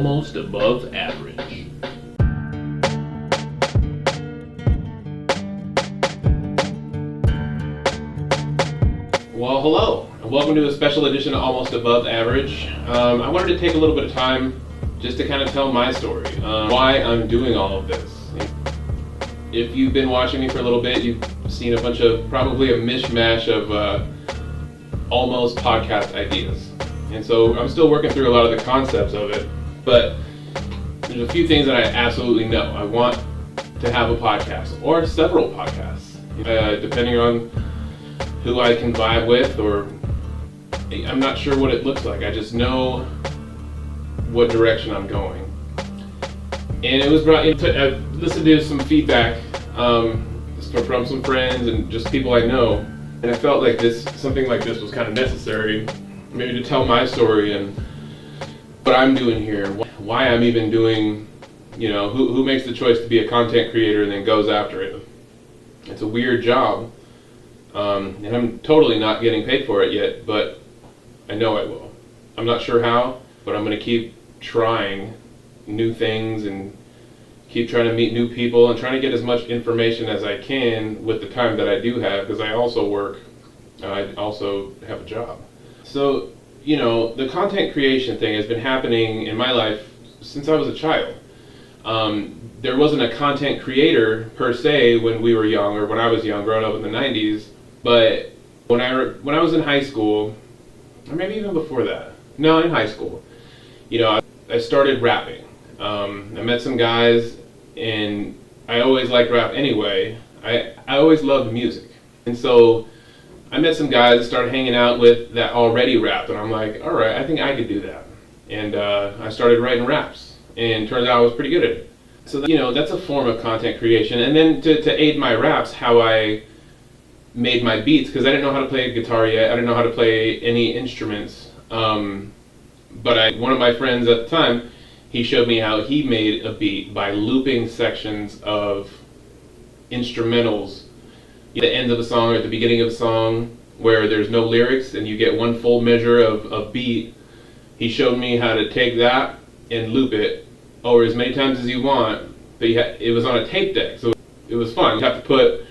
almost above average. Well, hello, and welcome to a special edition of Almost Above Average. I wanted to take a little bit of time just to kind of tell my story, why I'm doing all of this. If you've been watching me for a little bit, you've seen probably a mishmash of almost podcast ideas. And so I'm still working through a lot of the concepts of it, but there's a few things that I absolutely know. I want to have a podcast, or several podcasts, depending on who I can vibe with, or I'm not sure what it looks like. I just know what direction I'm going. And it was brought into, I've listened to some feedback from some friends and just people I know, and I felt like something like this was kind of necessary, maybe to tell my story and what I'm doing here, why I'm even doing, who makes the choice to be a content creator and then goes after it. It's a weird job. And I'm totally not getting paid for it yet, but I know I will. I'm not sure how, but I'm going to keep trying new things and keep trying to meet new people and trying to get as much information as I can with the time that I do have, because I also work. I also have a job. So, the content creation thing has been happening in my life since I was a child. There wasn't a content creator per se when we were young, or when I was young, growing up in the 90s. But when I was in high school, or maybe even before that, no, in high school, I started rapping. I met some guys, and I always liked rap anyway. I always loved music. And so I met some guys and started hanging out with that already rapped, and I'm like, all right, I think I could do that. And I started writing raps, and turns out I was pretty good at it. So, that's a form of content creation. And then to aid my raps, how I made my beats, because I didn't know how to play guitar yet. I didn't know how to play any instruments. But one of my friends at the time, he showed me how he made a beat by looping sections of instrumentals at the end of a song or at the beginning of a song where there's no lyrics and you get one full measure of beat. He showed me how to take that and loop it over as many times as you want, but it was on a tape deck, so it was fun. You have to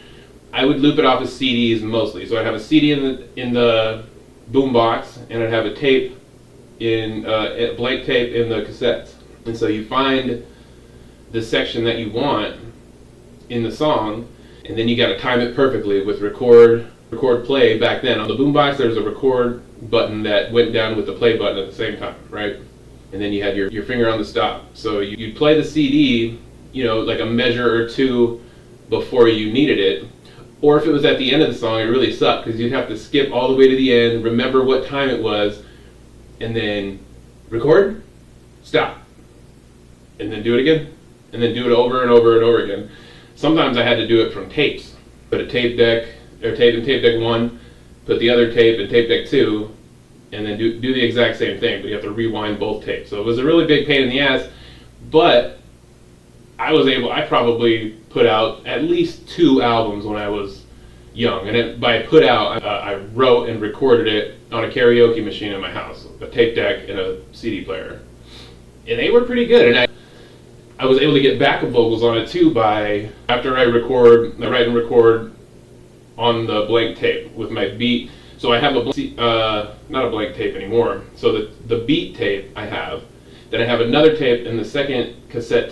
I would loop it off of CDs mostly. So I'd have a CD in the boom box, and I'd have a tape a blank tape in the cassettes. And so you find the section that you want in the song, and then you got to time it perfectly with record play. Back then on the boom box, there was a record button that went down with the play button at the same time, right? And then you had your finger on the stop. So you'd play the CD, like a measure or two before you needed it. Or if it was at the end of the song, it really sucked, because you'd have to skip all the way to the end, remember what time it was, and then record, stop, and then do it again, and then do it over and over and over again. Sometimes I had to do it from tapes. Put a tape deck, or tape in tape deck 1, put the other tape in tape deck 2, and then do the exact same thing, but you have to rewind both tapes. So it was a really big pain in the ass, but I probably put out at least 2 albums when I was young. And by put out, I wrote and recorded it on a karaoke machine in my house, a tape deck and a CD player. And they were pretty good. And I was able to get backup vocals on it too after I write and record on the blank tape with my beat. So I have not a blank tape anymore. So the beat tape I have, then I have another tape in the second cassette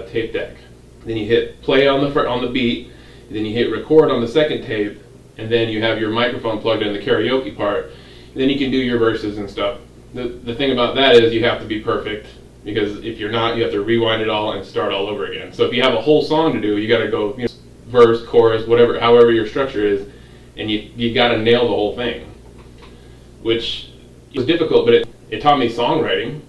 tape deck. Then you hit play on the beat, and then you hit record on the second tape, and then you have your microphone plugged in the karaoke part, and then you can do your verses and stuff. The thing about that is you have to be perfect, because if you're not, you have to rewind it all and start all over again. So if you have a whole song to do, you got to go verse, chorus, whatever, however your structure is, and you got to nail the whole thing, which was difficult, but it taught me songwriting,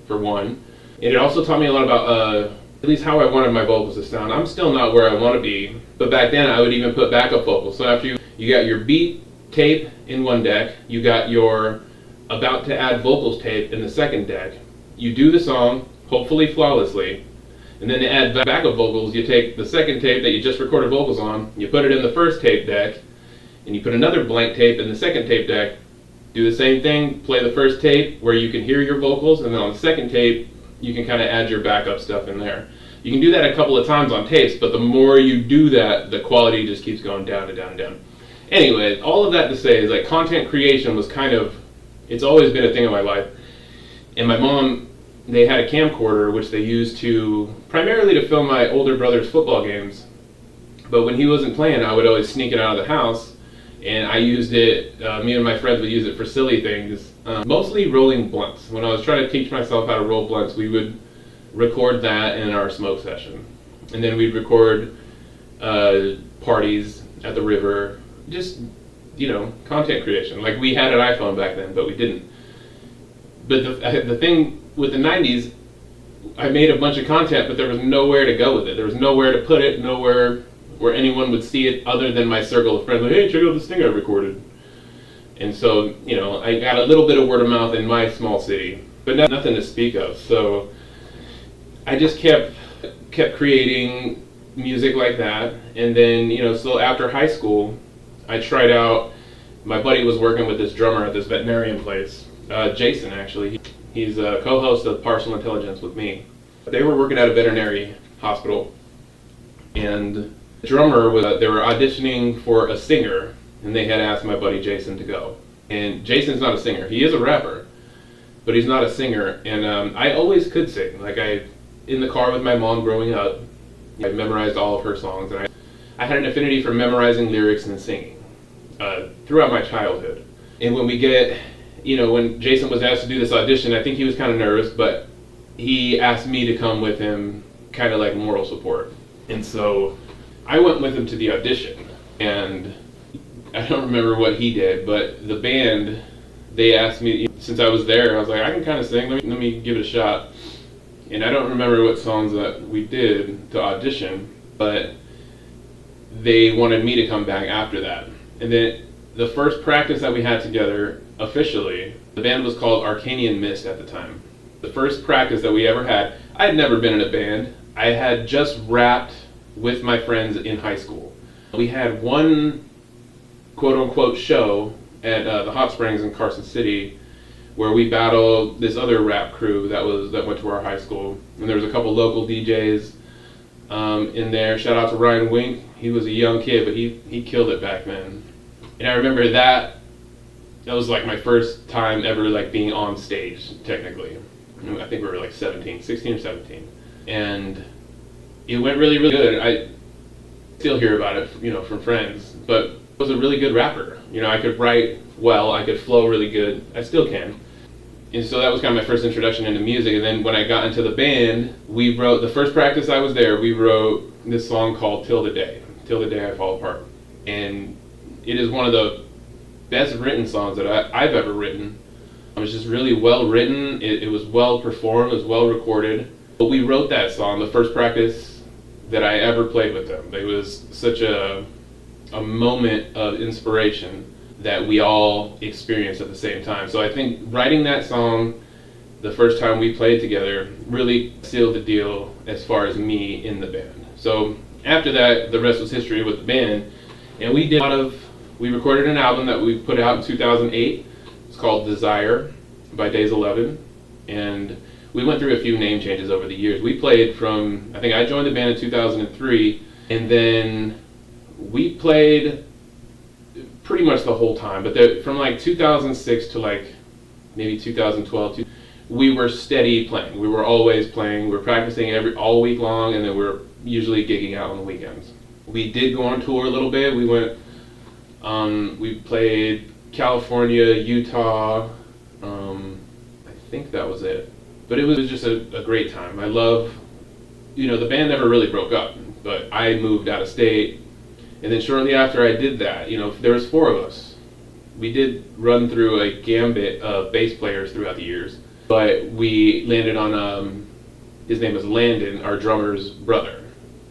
for one, and it also taught me a lot about at least how I wanted my vocals to sound. I'm still not where I want to be, but back then I would even put backup vocals. So after you got your beat tape in one deck, you got your about to add vocals tape in the second deck. You do the song, hopefully flawlessly, and then to add backup vocals, you take the second tape that you just recorded vocals on, you put it in the first tape deck, and you put another blank tape in the second tape deck, do the same thing, play the first tape where you can hear your vocals, and then on the second tape, you can kind of add your backup stuff in there. You can do that a couple of times on tapes, but the more you do that, the quality just keeps going down and down and down. Anyway, all of that to say is like content creation was it's always been a thing in my life. And my mom, they had a camcorder which they used primarily to film my older brother's football games. But when he wasn't playing, I would always sneak it out of the house, and I used it, me and my friends would use it for silly things, mostly rolling blunts. When I was trying to teach myself how to roll blunts, we would record that in our smoke session. And then we'd record parties at the river, just, content creation. Like we had an iPhone back then, but we didn't. But the thing with the 90s, I made a bunch of content, but there was nowhere to go with it. There was nowhere to put it, nowhere where anyone would see it other than my circle of friends. Like, hey, check out this thing I recorded. And so, I got a little bit of word of mouth in my small city, but nothing to speak of. So I just kept creating music like that. And then, so after high school, I tried out, my buddy was working with this drummer at this veterinarian place, Jason actually. He's a co-host of Partial Intelligence with me. They were working at a veterinary hospital, and the drummer they were auditioning for a singer, and they had asked my buddy Jason to go. And Jason's not a singer. He is a rapper, but he's not a singer. And I always could sing. Like in the car with my mom growing up, I memorized all of her songs, and I had an affinity for memorizing lyrics and singing throughout my childhood. And when when Jason was asked to do this audition, I think he was kind of nervous, but he asked me to come with him, kind of like moral support. And so I went with him to the audition, and I don't remember what he did, but the band, they asked me, since I was there, I was like, I can kind of sing, let me give it a shot. And I don't remember what songs that we did to audition, but they wanted me to come back after that. And then the first practice that we had together, officially, the band was called Arcanian Mist at the time. The first practice that we ever had, I had never been in a band. I had just rapped with my friends in high school. We had one quote-unquote show at the Hot Springs in Carson City where we battled this other rap crew that went to our high school. And there was a couple local DJs in there. Shout out to Ryan Wink. He was a young kid, but he killed it back then. And I remember that was like my first time ever like being on stage, technically. I think we were like 16 or 17. And it went really, really good. I still hear about it, from friends, but I was a really good rapper. I could write well, I could flow really good. I still can. And so that was kind of my first introduction into music. And then when I got into the band, we wrote, the first practice I was there, we wrote this song called Till the Day I Fall Apart. And it is one of the best written songs that I've ever written. It was just really well written, it was well performed, it was well recorded. But we wrote that song, the first practice that I ever played with them. It was such a moment of inspiration that we all experienced at the same time. So I think writing that song the first time we played together really sealed the deal as far as me in the band. So after that, the rest was history with the band. And we recorded an album that we put out in 2008. It's called Desire by Days 11. And we went through a few name changes over the years. We played I think I joined the band in 2003, and then we played pretty much the whole time. But from like 2006 to like maybe 2012, we were steady playing. We were always playing. We were practicing all week long, and then we were usually gigging out on the weekends. We did go on tour a little bit. We went, we played California, Utah, I think that was it. But it was just a great time. I love, the band never really broke up, but I moved out of state. And then shortly after I did that, there was 4 of us. We did run through a gambit of bass players throughout the years, but we landed on, his name was Landon, our drummer's brother,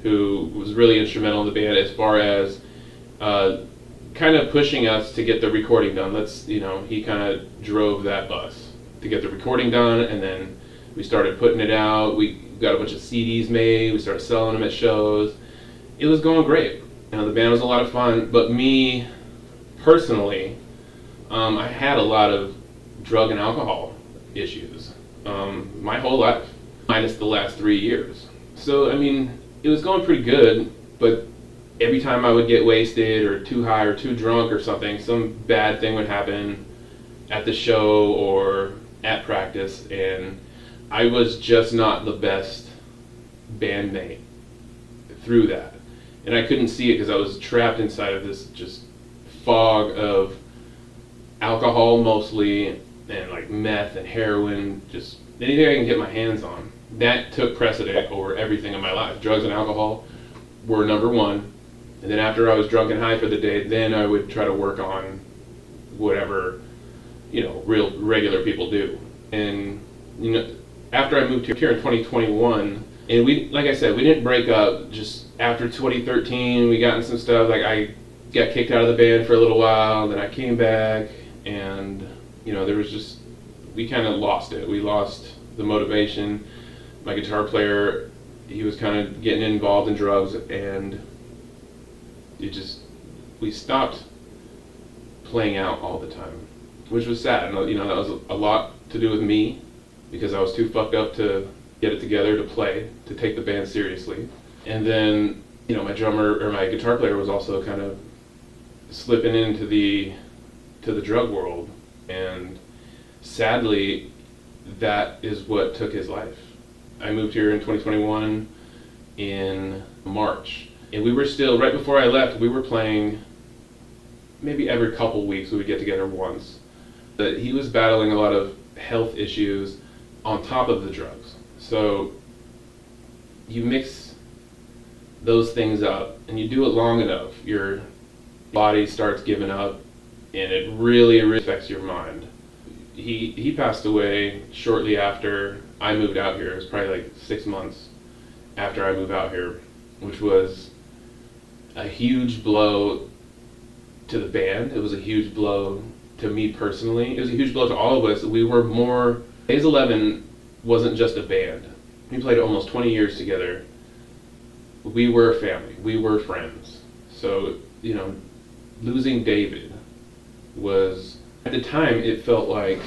who was really instrumental in the band as far as kind of pushing us to get the recording done. He kind of drove that bus to get the recording done, and then we started putting it out. We got a bunch of CDs made. We started selling them at shows. It was going great. The band was a lot of fun, but me personally, I had a lot of drug and alcohol issues my whole life. minus the last 3 years. So, I mean, it was going pretty good, but every time I would get wasted or too high or too drunk or something, some bad thing would happen at the show or at practice, and I was just not the best bandmate through that. And I couldn't see it because I was trapped inside of this just fog of alcohol mostly, and like meth and heroin, just anything I can get my hands on. That took precedent over everything in my life. Drugs and alcohol were number one. And then after I was drunk and high for the day, then I would try to work on whatever, real regular people do. And, after I moved here in 2021, and like I said, we didn't break up. Just after 2013, we got in some stuff. Like, I got kicked out of the band for a little while, then I came back, and, there was just, we kind of lost it. We lost the motivation. My guitar player, he was kind of getting involved in drugs, and we stopped playing out all the time, which was sad. And, that was a lot to do with me, because I was too fucked up to get it together to play, to take the band seriously. And then, my drummer, or my guitar player, was also kind of slipping into the drug world. And sadly, that is what took his life. I moved here in 2021 in March. And we were still, right before I left, we were playing maybe every couple weeks. We would get together once. But he was battling a lot of health issues on top of the drugs. So you mix those things up and you do it long enough, your body starts giving up, and it really, really affects your mind. He passed away shortly after I moved out here. It was probably like 6 months after I moved out here, which was a huge blow to the band. It was a huge blow to me personally. It was a huge blow to all of us. We were more, Days 11 wasn't just a band. We played almost 20 years together. We were a family. We were friends. So, losing David was, at the time, it felt like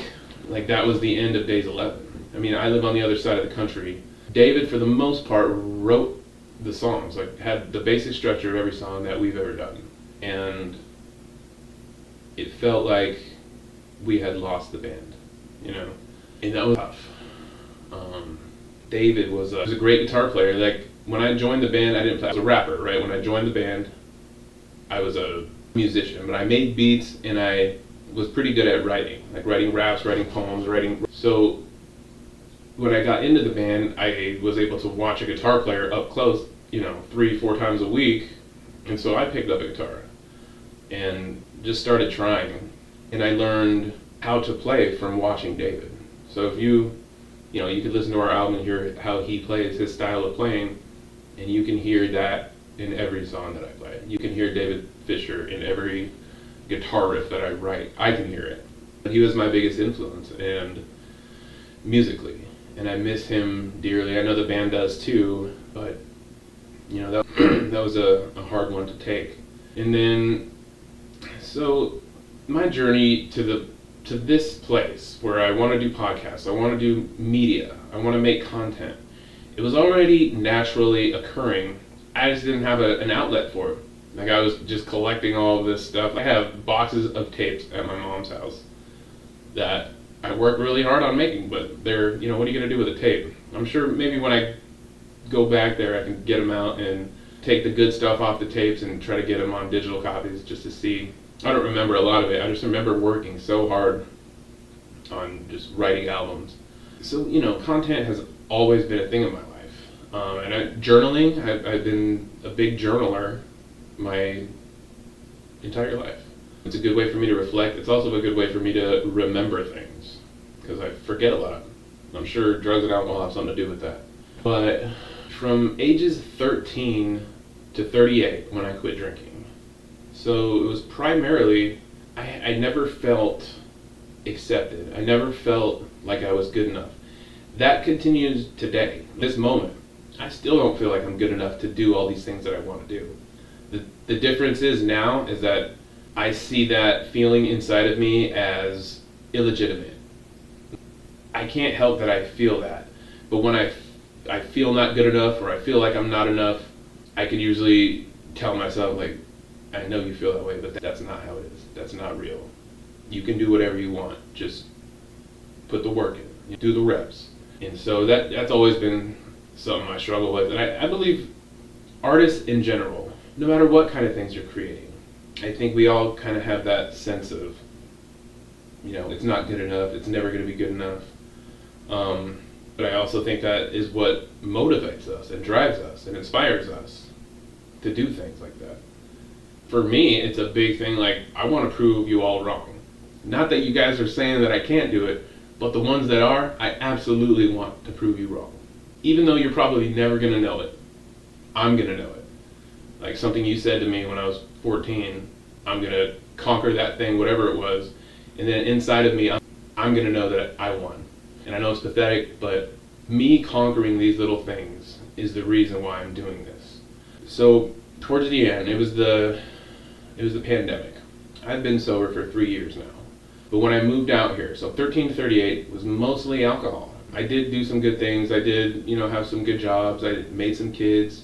that was the end of Days 11. I mean, I live on the other side of the country. David, for the most part, wrote the songs, had the basic structure of every song that we've ever done. And it felt like we had lost the band, and that was tough. David was a great guitar player. Like, when I joined the band, I didn't play. I was a rapper, right? When I joined the band, I was a musician, but I made beats, and I was pretty good at writing, like writing raps, writing poems, So when I got into the band, I was able to watch a guitar player up close, 3-4 times a week, and so I picked up a guitar and just started trying, and I learned how to play from watching David. So if you could listen to our album and hear how he plays, his style of playing, and you can hear that in every song that I play. You can hear David Fisher in every guitar riff that I write. I can hear it. He was my biggest influence, and musically, and I miss him dearly. I know the band does too, but that was a hard one to take. And then, so my journey to this place where I want to do podcasts, I want to do media, I want to make content, it was already naturally occurring. I just didn't have an outlet for it. Like, I was just collecting all of this stuff. I have boxes of tapes at my mom's house that I worked really hard on making, but they're, what are you going to do with a tape? I'm sure maybe when I go back there, I can get them out and take the good stuff off the tapes and try to get them on digital copies just to see. I don't remember a lot of it. I just remember working so hard on just writing albums. So, content has always been a thing in my life. Journaling, I've been a big journaler my entire life. It's a good way for me to reflect. It's also a good way for me to remember things, because I forget a lot. I'm sure drugs and alcohol have something to do with that. But from ages 13 to 38 when I quit drinking. So it was primarily, I never felt accepted. I never felt like I was good enough. That continues today. This moment, I still don't feel like I'm good enough to do all these things that I want to do. The difference is now is that I see that feeling inside of me as illegitimate. I can't help that I feel that. But when I I feel not good enough or I feel like I'm not enough, I can usually tell myself, like, I know you feel that way, but that's not how it is. That's not real. You can do whatever you want. Just put the work in. You do the reps. And so that's always been something I struggle with. And I believe artists in general, no matter what kind of things you're creating, I think we all kind of have that sense of, it's not good enough, it's never going to be good enough. But I also think that is what motivates us and drives us and inspires us to do things like that. For me, it's a big thing, like, I want to prove you all wrong. Not that you guys are saying that I can't do it, but the ones that are, I absolutely want to prove you wrong. Even though you're probably never going to know it, I'm going to know it. Like something you said to me when I was 14, I'm going to conquer that thing, whatever it was, and then inside of me, I'm going to know that I won. And I know it's pathetic, but me conquering these little things is the reason why I'm doing this. So towards the end, it was the pandemic. I've been sober for 3 years now. But when I moved out here, so 13 to 38 was mostly alcohol. I did do some good things. I did, have some good jobs. I made some kids.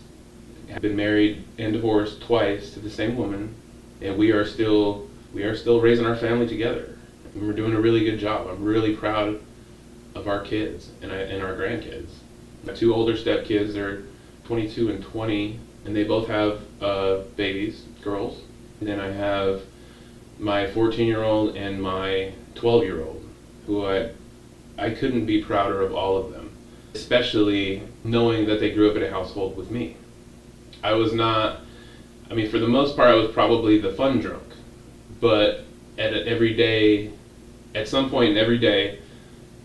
I've been married and divorced twice to the same woman, and we are still raising our family together. And we're doing a really good job. I'm really proud of our kids and our grandkids. My 2 older stepkids, they're 22 and 20, and they both have babies, girls. And then I have my 14-year-old and my 12-year-old, who I couldn't be prouder of all of them, especially knowing that they grew up in a household with me. I was not, for the most part, I was probably the fun drunk, but at some point every day,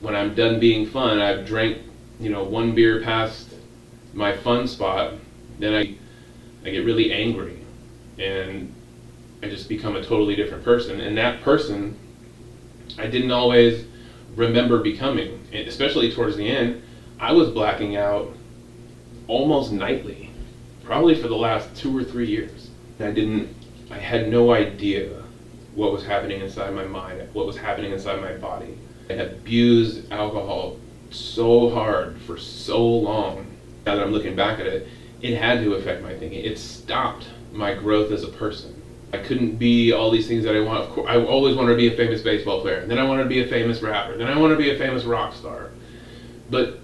when I'm done being fun, I've drank, 1 beer past my fun spot, then I get really angry, and I just become a totally different person. And that person, I didn't always remember becoming, especially towards the end. I was blacking out almost nightly, probably for the last 2 or 3 years. I had no idea what was happening inside my mind, what was happening inside my body. I had abused alcohol so hard for so long. Now that I'm looking back at it, it had to affect my thinking. It stopped my growth as a person. I couldn't be all these things that I want. Of course, I always wanted to be a famous baseball player. Then I wanted to be a famous rapper. Then I wanted to be a famous rock star. But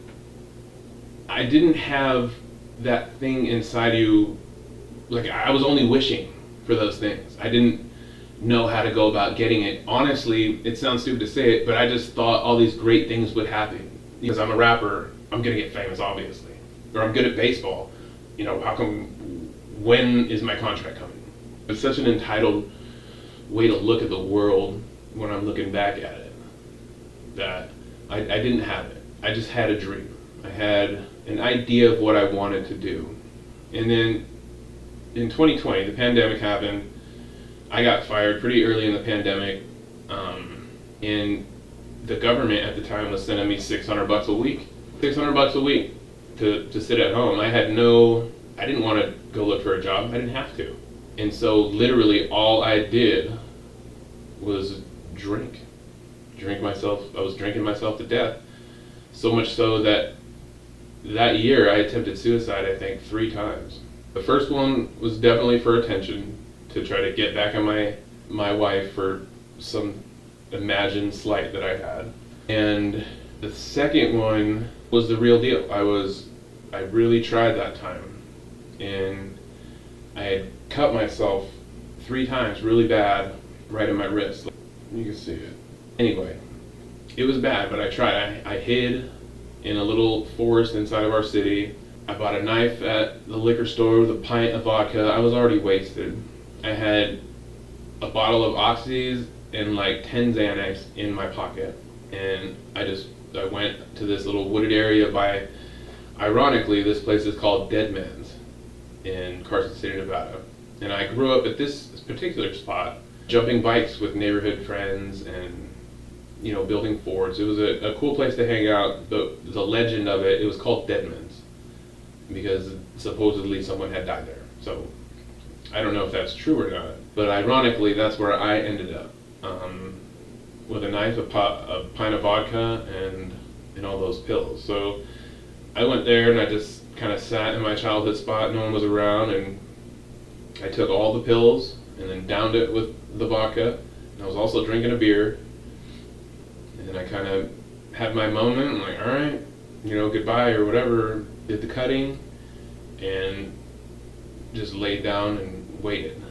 I didn't have that thing inside you. Like, I was only wishing for those things. I didn't know how to go about getting it. Honestly, it sounds stupid to say it, but I just thought all these great things would happen. Because I'm a rapper, I'm going to get famous, obviously. Or I'm good at baseball. When is my contract coming? It's such an entitled way to look at the world when I'm looking back at it, that I didn't have it. I just had a dream. I had an idea of what I wanted to do. And then in 2020, the pandemic happened. I got fired pretty early in the pandemic, and the government at the time was sending me $600 a week. $600 a week to sit at home. I didn't want to go look for a job. I didn't have to. And so literally all I did was drink myself. I was drinking myself to death. So much so that year I attempted suicide, I think, 3 times. The first one was definitely for attention, to try to get back at my wife for some imagined slight that I had. And the second one was the real deal. I really tried that time. And I had cut myself 3 times really bad right in my wrist. You can see it. Anyway, it was bad, but I tried. I hid in a little forest inside of our city. I bought a knife at the liquor store with a pint of vodka. I was already wasted. I had a bottle of Oxys and like 10 Xanax in my pocket. And I went to this little wooded area by, ironically, this place is called Dead Man's in Carson City, Nevada. And I grew up at this particular spot, jumping bikes with neighborhood friends and, building forts. It was a cool place to hang out. The legend of it was called Dead Man's because supposedly someone had died there. So I don't know if that's true or not, but ironically, that's where I ended up, with a knife, a pint of vodka, and all those pills. So I went there and I just kind of sat in my childhood spot. No one was around, and I took all the pills and then downed it with the vodka. And I was also drinking a beer. And then I kind of had my moment. I'm like, all right, goodbye or whatever. Did the cutting and just laid down and waited.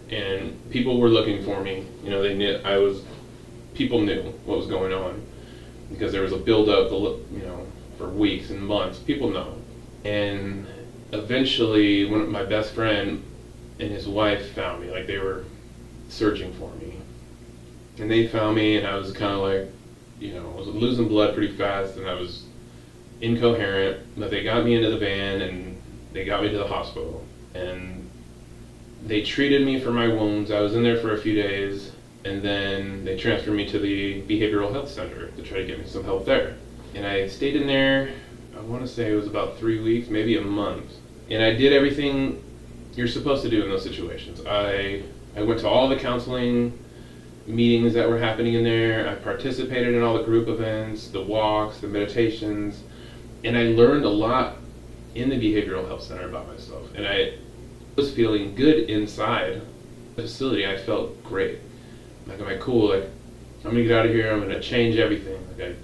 And people were looking for me. They knew people knew what was going on because there was a buildup, for weeks and months. People know. And eventually, my best friend and his wife found me. Like, they were searching for me. And they found me, and I was kind of like, I was losing blood pretty fast, and I was incoherent. But they got me into the van, and they got me to the hospital. And they treated me for my wounds. I was in there for a few days, and then they transferred me to the behavioral health center to try to get me some help there. And I stayed in there, I want to say it was about 3 weeks, maybe a month. And I did everything you're supposed to do in those situations. I went to all the counseling meetings that were happening in there. I participated in all the group events, the walks, the meditations, and I learned a lot in the behavioral health center about myself. And I was feeling good inside the facility. I felt great. Like, am I cool? Like, I'm gonna get out of here. I'm gonna change everything. Like,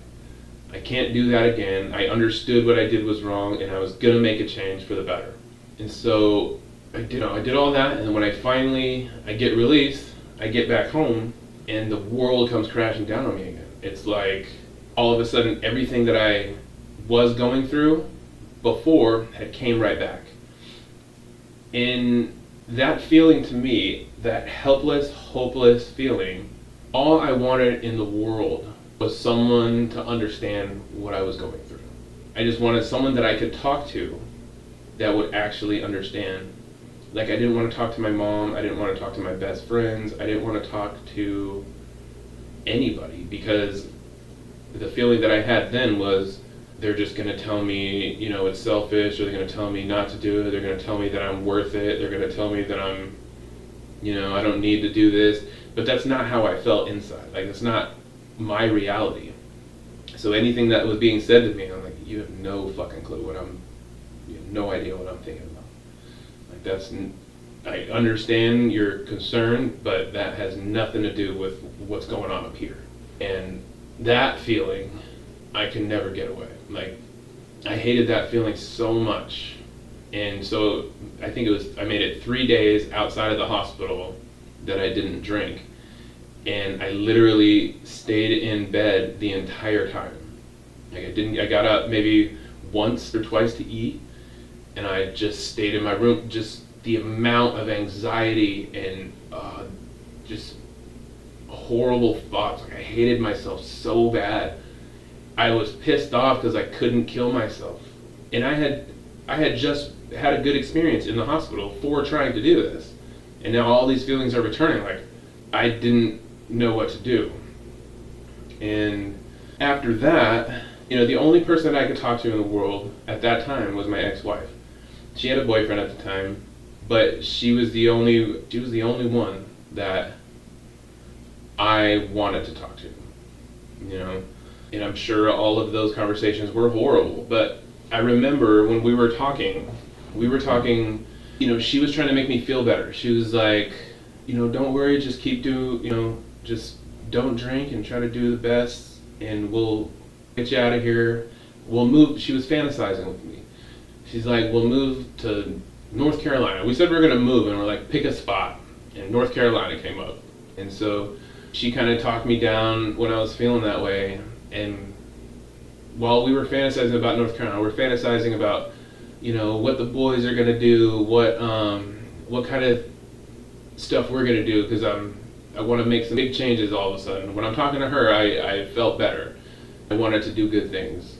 I can't do that again. I understood what I did was wrong, and I was gonna make a change for the better. And so I did all that, and when I get released, I get back home, and the world comes crashing down on me again. It's like all of a sudden everything that I was going through before had came right back. And that feeling, to me, that helpless, hopeless feeling, all I wanted in the world was someone to understand what I was going through. I just wanted someone that I could talk to that would actually understand. Like, I didn't want to talk to my mom, I didn't want to talk to my best friends, I didn't want to talk to anybody, because the feeling that I had then was they're just going to tell me, it's selfish, or they're going to tell me not to do it, they're going to tell me that I'm worth it, they're going to tell me that I'm, I don't need to do this. But that's not how I felt inside. Like, that's not my reality. So anything that was being said to me, I'm like, you have no fucking clue you have no idea what I'm thinking about. Like, I understand your concern, but that has nothing to do with what's going on up here. And that feeling, I can never get away. Like, I hated that feeling so much. And so I think I made it 3 days outside of the hospital that I didn't drink. And I literally stayed in bed the entire time. Like, I got up maybe once or twice to eat, and I just stayed in my room. Just the amount of anxiety and just horrible thoughts. Like, I hated myself so bad. I was pissed off because I couldn't kill myself. And I had just had a good experience in the hospital for trying to do this. And now all these feelings are returning. Like, I didn't know what to do. And after that, the only person that I could talk to in the world at that time was my ex-wife. She had a boyfriend at the time, but she was the only one that I wanted to talk to. And I'm sure all of those conversations were horrible, but I remember when we were talking, she was trying to make me feel better. She was like, don't worry, just keep just don't drink and try to do the best, and we'll get you out of here. We'll move. She was fantasizing with me. She's like, we'll move to North Carolina. We said we were gonna move, and we're like, pick a spot. And North Carolina came up. And so she kind of talked me down when I was feeling that way. And while we were fantasizing about North Carolina, we're fantasizing about, what the boys are gonna do, what kind of stuff we're gonna do, because I want to make some big changes all of a sudden. When I'm talking to her, I felt better. I wanted to do good things.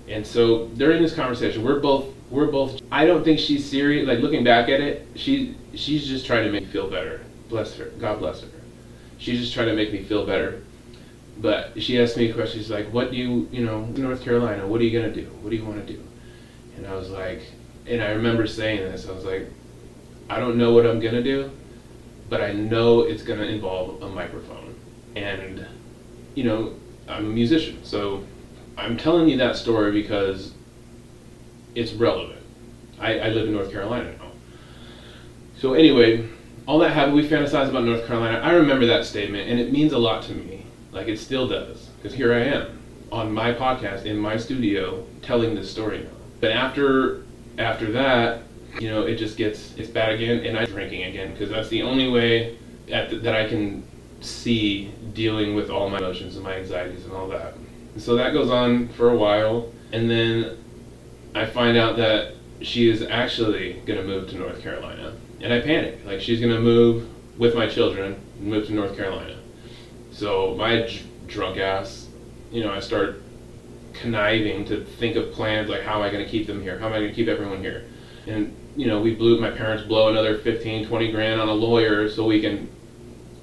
And so during this conversation, we're both, I don't think she's serious. Like, looking back at it, she's just trying to make me feel better. Bless her. God bless her. She's just trying to make me feel better. But she asked me a question. She's like, what do you, North Carolina, what are you going to do? What do you want to do? And I was like, and I remember saying this, I was like, I don't know what I'm going to do, but I know it's going to involve a microphone. And, I'm a musician. So I'm telling you that story because it's relevant. I live in North Carolina now. So anyway, all that happened, we fantasized about North Carolina. I remember that statement, and it means a lot to me. Like, it still does, because here I am on my podcast in my studio telling this story now. But after that, you know, it's bad again, and I'm drinking again, because that's the only way that I can see dealing with all my emotions and my anxieties and all that. And so that goes on for a while, and then I find out that she is actually going to move to North Carolina. And I panic. Like, she's going to move with my children and move to North Carolina. So my drunk ass, you know, I start conniving to think of plans, like, how am I going to keep them here? How am I going to keep everyone here? And, you know, my parents blow another 15, 20 grand on a lawyer so we can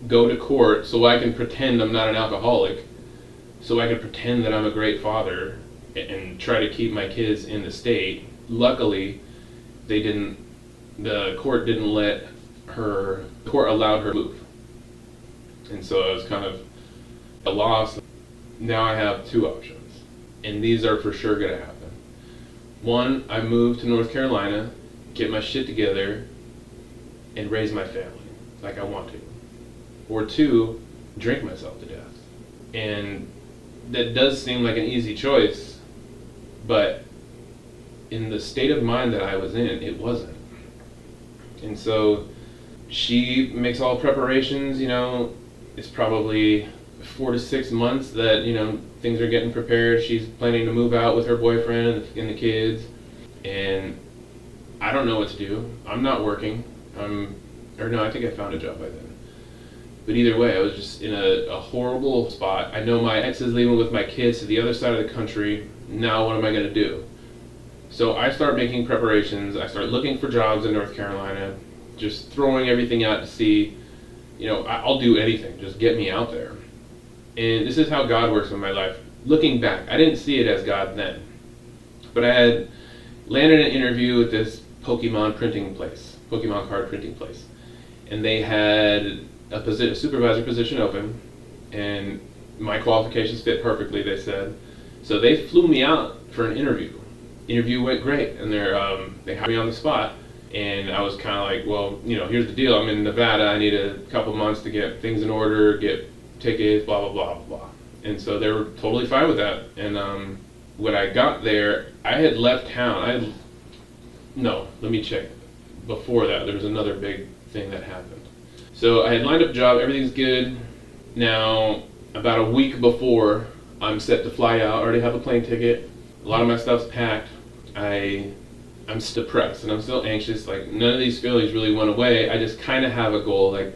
go to court, so I can pretend I'm not an alcoholic, so I can pretend that I'm a great father and try to keep my kids in the state. Luckily, the court didn't let her, the court allowed her to move. And so I was kind of a loss. Now I have two options, and these are for sure going to happen. One, I move to North Carolina, get my shit together, and raise my family like I want to. Or two, drink myself to death. And that does seem like an easy choice, but in the state of mind that I was in, it wasn't. And so she makes all preparations, you know, it's probably 4 to 6 months that, you know, things are getting prepared. She's planning to move out with her boyfriend and the kids, and I don't know what to do. I'm not working. I think I found a job by then. But either way, I was just in a horrible spot. I know my ex is leaving with my kids to the other side of the country. Now what am I going to do? So I start making preparations. I start looking for jobs in North Carolina, just throwing everything out to see, you know, I'll do anything. Just get me out there. And this is how God works in my life. Looking back, I didn't see it as God then. But I had landed an interview with this Pokemon card printing place. And they had a supervisor position open, and my qualifications fit perfectly, they said. So they flew me out for an interview. Interview went great, and they hired me on the spot. And I was kind of like, well, you know, here's the deal. I'm in Nevada. I need a couple months to get things in order, get tickets, blah, blah, blah, blah. And so they were totally fine with that. And when I got there, I had left town. Let me check. Before that, there was another big thing that happened. So I had lined up a job, everything's good. Now, about a week before I'm set to fly out, I already have a plane ticket. A lot of my stuff's packed. I'm still depressed and I'm still anxious. Like, none of these feelings really went away. I just kind of have a goal, like,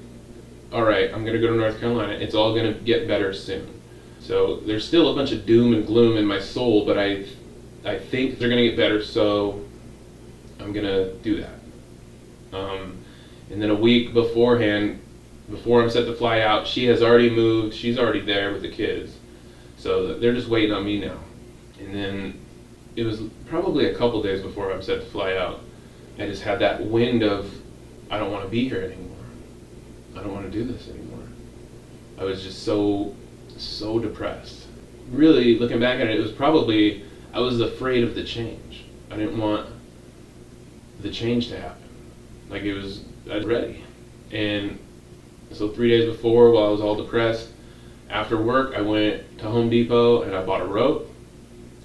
all right, I'm going to go to North Carolina. It's all going to get better soon. So there's still a bunch of doom and gloom in my soul, but I think they're going to get better, so I'm going to do that. And then a week beforehand, before I'm set to fly out, she has already moved. She's already there with the kids. So they're just waiting on me now. And then it was probably a couple days before I'm set to fly out. I just had that wind of, I don't want to be here anymore. I don't want to do this anymore. I was just so depressed. Really, looking back at it, it was probably, I was afraid of the change. I didn't want the change to happen. Like, I was ready. And so 3 days before, while I was all depressed, after work, I went to Home Depot and I bought a rope.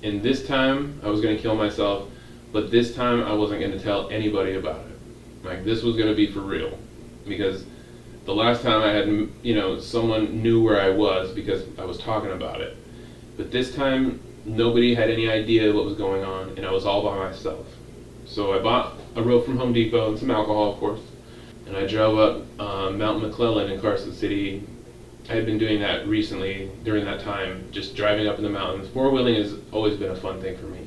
And this time, I was going to kill myself, but this time I wasn't going to tell anybody about it. Like, this was going to be for real. Because the last time I had, you know, someone knew where I was because I was talking about it. But this time, nobody had any idea what was going on, and I was all by myself. So I bought a rope from Home Depot and some alcohol, of course. And I drove up Mount McClellan in Carson City. I had been doing that recently during that time, just driving up in the mountains. Four-wheeling has always been a fun thing for me.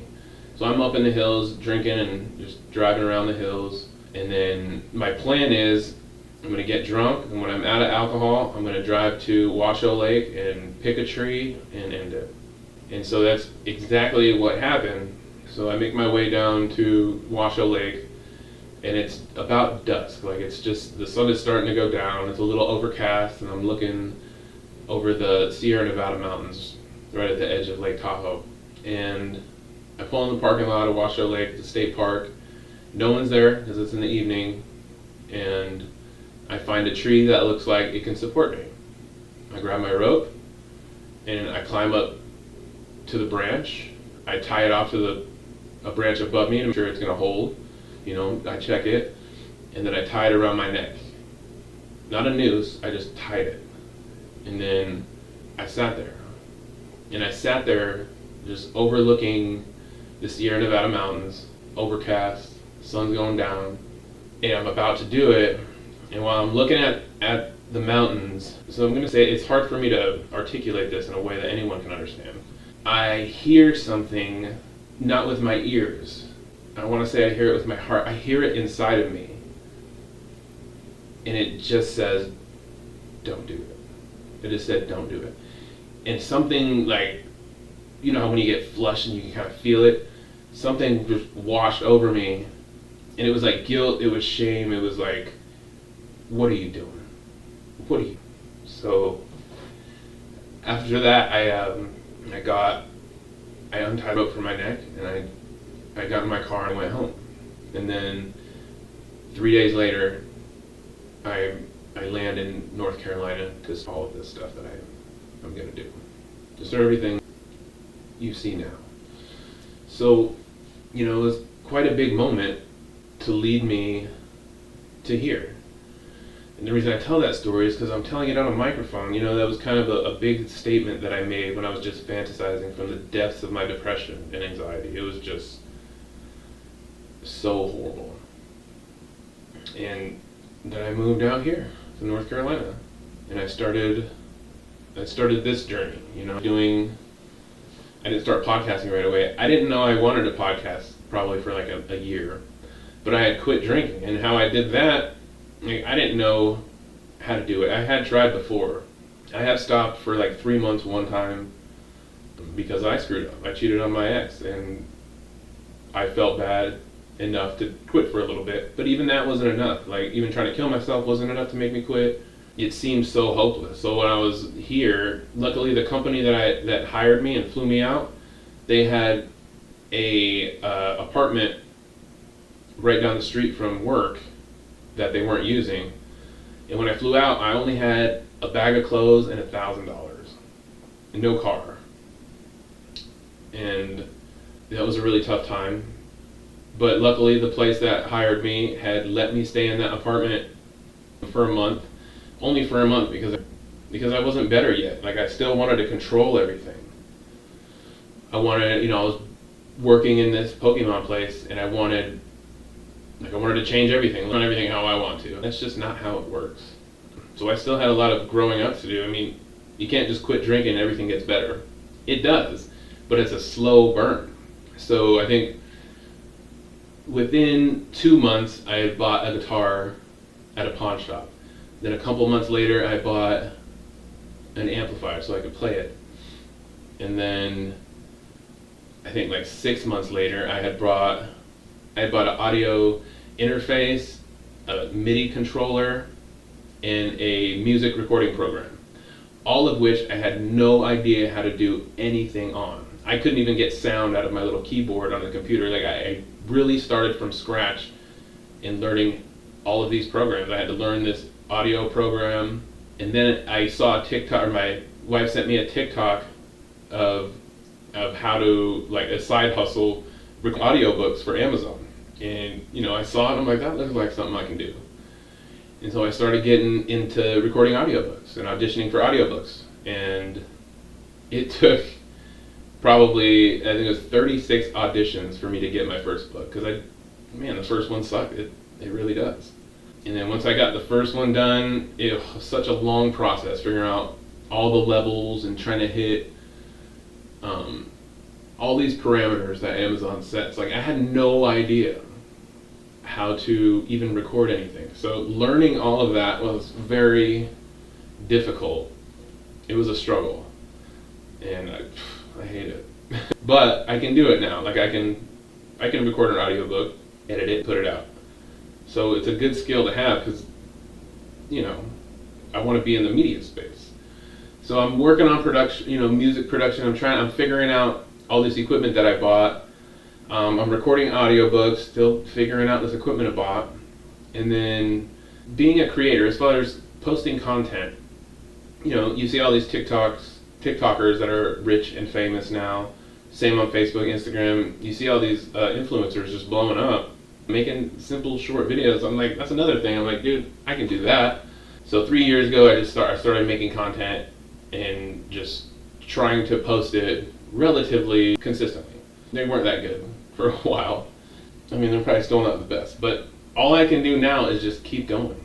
So I'm up in the hills, drinking and just driving around the hills. And then my plan is I'm going to get drunk, and when I'm out of alcohol, I'm going to drive to Washoe Lake and pick a tree and end it. And so that's exactly what happened. So I make my way down to Washoe Lake, and it's about dusk. Like, it's just, the sun is starting to go down. It's a little overcast, and I'm looking over the Sierra Nevada mountains right at the edge of Lake Tahoe. And I pull in the parking lot of Washoe Lake, the state park. No one's there because it's in the evening, and I find a tree that looks like it can support me. I grab my rope and I climb up to the branch. I tie it off to a branch above me to make sure it's going to hold. I check it, and then I tie it around my neck. Not a noose, I just tied it. And then I sat there. And I sat there just overlooking the Sierra Nevada mountains, overcast, sun's going down, and I'm about to do it. And while I'm looking at the mountains, so I'm going to say it's hard for me to articulate this in a way that anyone can understand. I hear something, not with my ears. I want to say I hear it with my heart. I hear it inside of me. And it just says, don't do it. It just said, don't do it. And something like, you know how when you get flushed and you can kind of feel it? Something just washed over me. And it was like guilt, it was shame, it was like, what are you doing? What are you? So after that, I untied rope from my neck, and I got in my car and went home. And then 3 days later, I land in North Carolina to do all of this stuff that I'm gonna do. Just everything you see now. So, it was quite a big moment to lead me to here. And the reason I tell that story is because I'm telling it on a microphone. That was kind of a big statement that I made when I was just fantasizing from the depths of my depression and anxiety. It was just so horrible. And then I moved out here to North Carolina, and I started this journey, I didn't start podcasting right away. I didn't know I wanted to podcast probably for like a year, but I had quit drinking, and how I did that, I didn't know how to do it. I had tried before. I have stopped for like 3 months one time because I screwed up. I cheated on my ex, and I felt bad enough to quit for a little bit, but even that wasn't enough. Like, even trying to kill myself wasn't enough to make me quit. It seemed so hopeless. So when I was here, luckily the company that hired me and flew me out, they had a apartment right down the street from work that they weren't using. And when I flew out, I only had a bag of clothes and $1,000 and no car. And that was a really tough time. But luckily the place that hired me had let me stay in that apartment for a month. Only for a month because I wasn't better yet. Like, I still wanted to control everything. I wanted, I was working in this Pokemon place, and I wanted to change everything, learn everything how I want to. That's just not how it works. So I still had a lot of growing up to do. I mean, you can't just quit drinking and everything gets better. It does, but it's a slow burn. So I think within 2 months, I had bought a guitar at a pawn shop. Then a couple months later, I bought an amplifier so I could play it. And then I think like 6 months later, I had bought an audio interface, a MIDI controller, and a music recording program. All of which I had no idea how to do anything on. I couldn't even get sound out of my little keyboard on the computer. Like, I really started from scratch in learning all of these programs. I had to learn this audio program, and then I saw a TikTok, or my wife sent me a TikTok of how to, like, a side hustle, record audiobooks for Amazon. And I saw it and I'm like, that looks like something I can do. And so I started getting into recording audiobooks and auditioning for audiobooks, and it took probably, I think it was 36 auditions for me to get my first book, because the first one sucked. It really does. And then once I got the first one done, it was such a long process figuring out all the levels and trying to hit all these parameters that Amazon sets. Like, I had no idea how to even record anything. So learning all of that was very difficult. It was a struggle, and I hate it. But I can do it now. Like, I can record an audiobook, edit it, put it out. So it's a good skill to have because, I want to be in the media space. So I'm working on production, music production. I'm figuring out all this equipment that I bought. I'm recording audiobooks, still figuring out this equipment I bought. And then being a creator, as far as posting content, you see all these TikTokers that are rich and famous now. Same on Facebook, Instagram. You see all these influencers just blowing up, making simple short videos. I'm like, that's another thing. I'm like, dude, I can do that. So 3 years ago, I started making content and just trying to post it relatively consistently. They weren't that good for a while. I mean, they're probably still not the best, but all I can do now is just keep going.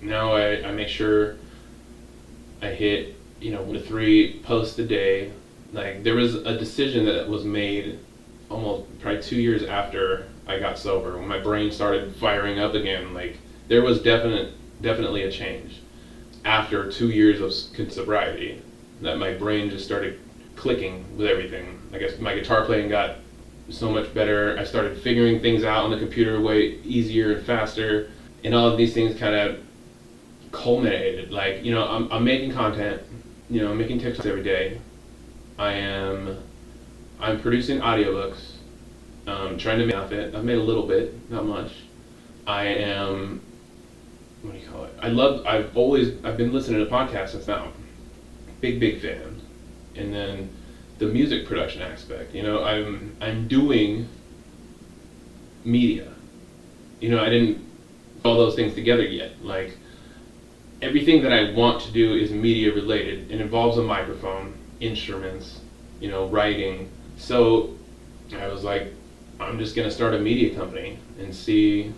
Now I make sure I hit 1 to 3 posts a day. Like, there was a decision that was made almost probably 2 years after I got sober, when my brain started firing up again. Like, there was definitely a change after 2 years of sobriety, that my brain just started clicking with everything. I guess my guitar playing got so much better. I started figuring things out on the computer way easier and faster, and all of these things kind of culminated. Like, I'm making content, I'm making TikToks every day. I'm producing audiobooks, trying to make it. I've made a little bit, not much. I am, what do you call it? I've been listening to podcasts since now. Big fan. And then the music production aspect, I'm doing media. I didn't put all those things together yet. Like, everything that I want to do is media related. It involves a microphone, instruments, writing. So I was like, I'm just gonna start a media company and see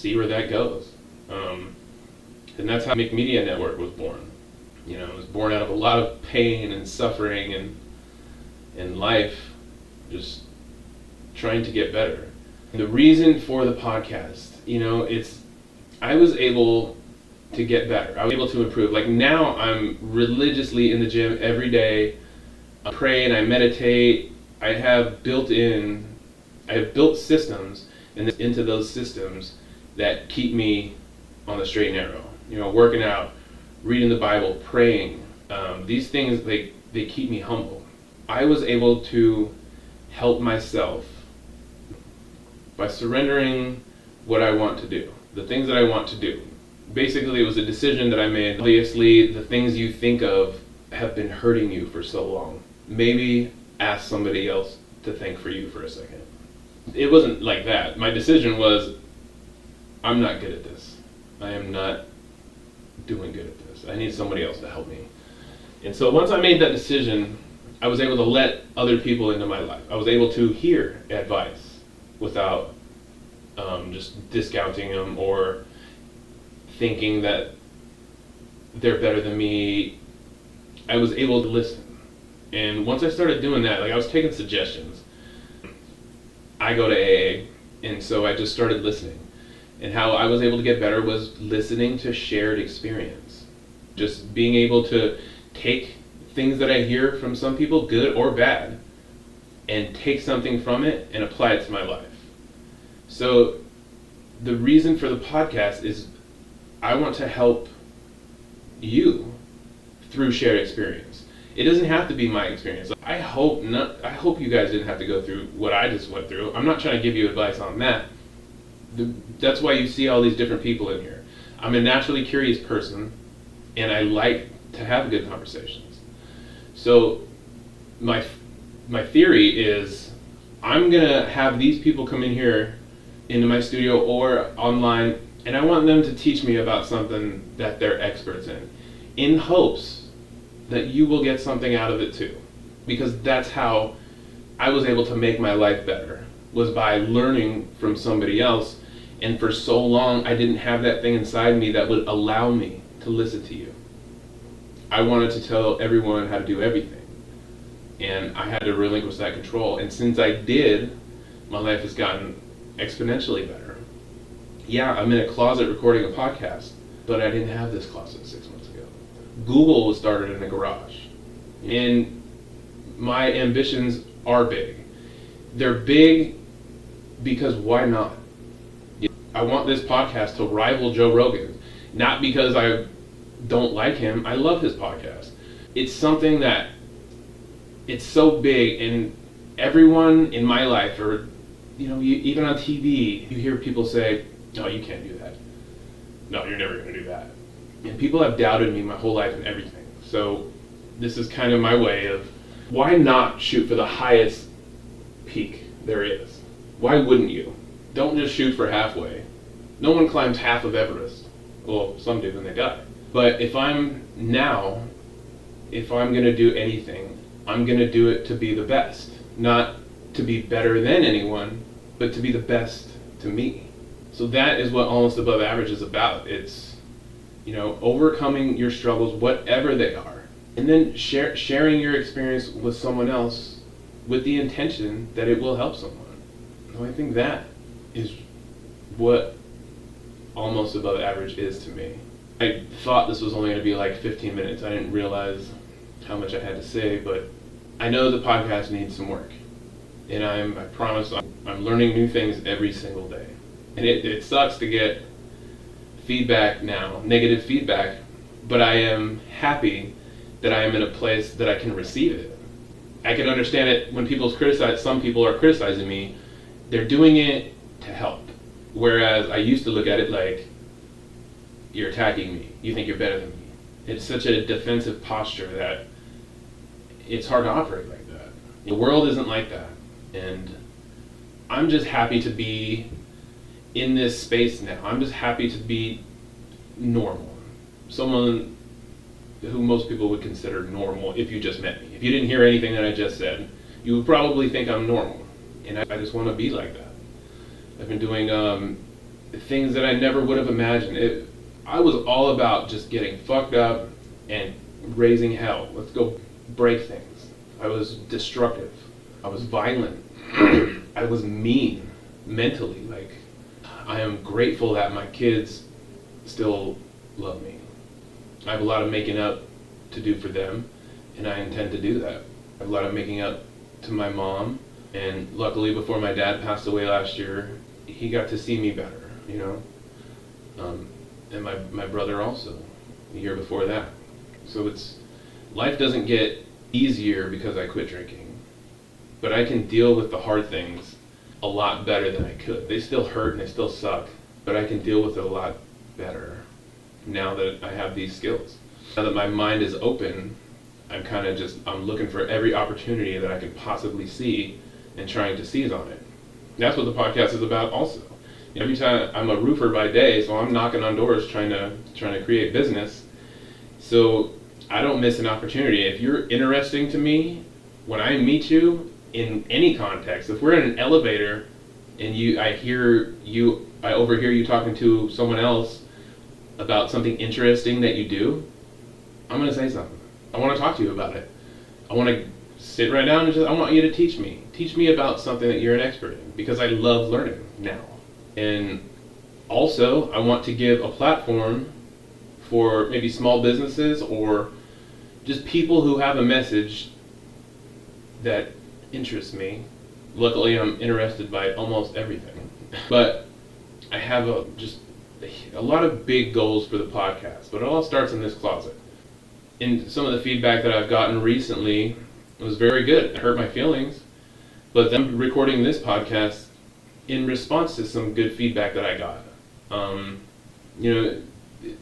where that goes. And that's how Make Media Network was born. It was born out of a lot of pain and suffering and life, just trying to get better. And the reason for the podcast, I was able to get better. I was able to improve. Like, now I'm religiously in the gym every day. I pray and I meditate. I have built systems and into those systems that keep me on the straight and narrow. Working out, reading the Bible, praying. These things, they keep me humble. I was able to help myself by surrendering what I want to do, the things that I want to do. Basically, it was a decision that I made. Obviously, the things you think of have been hurting you for so long. Maybe ask somebody else to think for you for a second. It wasn't like that. My decision was, I'm not good at this. I am not doing good at this. I need somebody else to help me. And so once I made that decision, I was able to let other people into my life. I was able to hear advice without just discounting them or thinking that they're better than me. I was able to listen. And once I started doing that, like, I was taking suggestions. I go to AA, and so I just started listening. And how I was able to get better was listening to shared experience. Just being able to take things that I hear from some people, good or bad, and take something from it and apply it to my life. So the reason for the podcast is I want to help you through shared experience. It doesn't have to be my experience. I hope you guys didn't have to go through what I just went through. I'm not trying to give you advice on that. That's why you see all these different people in here. I'm a naturally curious person, and I like to have good conversations. So my theory is, I'm gonna have these people come in here into my studio or online, and I want them to teach me about something that they're experts in hopes that you will get something out of it too. Because that's how I was able to make my life better, was by learning from somebody else. And for so long, I didn't have that thing inside me that would allow me to listen to you. I wanted to tell everyone how to do everything. And I had to relinquish that control. And since I did, my life has gotten exponentially better. Yeah, I'm in a closet recording a podcast, but I didn't have this closet 6 months ago. Google was started in a garage. And my ambitions are big. They're big because why not? I want this podcast to rival Joe Rogan. Not because I don't like him. I love his podcast. It's something that, it's so big, and everyone in my life, or even on TV, you hear people say, "No, you can't do that. No, you're never going to do that." And people have doubted me my whole life and everything. So this is kind of my way of, why not shoot for the highest peak there is? Why wouldn't you? Don't just shoot for halfway. No one climbs half of Everest. Well, some do when they die. But if I'm going to do anything, I'm going to do it to be the best. Not to be better than anyone, but to be the best to me. So that is what Almost Above Average is about. It's, overcoming your struggles, whatever they are, and then sharing your experience with someone else with the intention that it will help someone. So I think that is what Almost Above Average is to me. I thought this was only going to be like 15 minutes. I didn't realize how much I had to say, but I know the podcast needs some work. And I promise I'm learning new things every single day. And it sucks to get feedback now, negative feedback, but I am happy that I am in a place that I can receive it. I can understand it when some people are criticizing me, they're doing it to help. Whereas I used to look at it like, you're attacking me, you think you're better than me. It's such a defensive posture that it's hard to operate like that. The world isn't like that. And I'm just happy to be in this space now. I'm just happy to be normal. Someone who most people would consider normal if you just met me. If you didn't hear anything that I just said, you would probably think I'm normal. And I just want to be like that. I've been doing things that I never would have imagined. I was all about just getting fucked up and raising hell. Let's go break things. I was destructive. I was violent. I was mean mentally. Like, I am grateful that my kids still love me. I have a lot of making up to do for them, and I intend to do that. I have a lot of making up to my mom, and luckily before my dad passed away last year, he got to see me better, and my brother also, the year before that. So life doesn't get easier because I quit drinking, but I can deal with the hard things a lot better than I could. They still hurt and they still suck, but I can deal with it a lot better now that I have these skills. Now that my mind is open, I'm looking for every opportunity that I can possibly see and trying to seize on it. That's what the podcast is about also. Every time, I'm a roofer by day, so I'm knocking on doors trying to create business. So I don't miss an opportunity. If you're interesting to me, when I meet you in any context, if we're in an elevator and I overhear you talking to someone else about something interesting that you do, I'm going to say something. I want to talk to you about it. I want to sit right down and I want you to teach me. Teach me about something that you're an expert in, because I love learning now. And also, I want to give a platform for maybe small businesses or just people who have a message that interests me. Luckily, I'm interested by almost everything. But I have a lot of big goals for the podcast, but it all starts in this closet. And some of the feedback that I've gotten recently was very good. It hurt my feelings, but I'm recording this podcast in response to some good feedback that I got.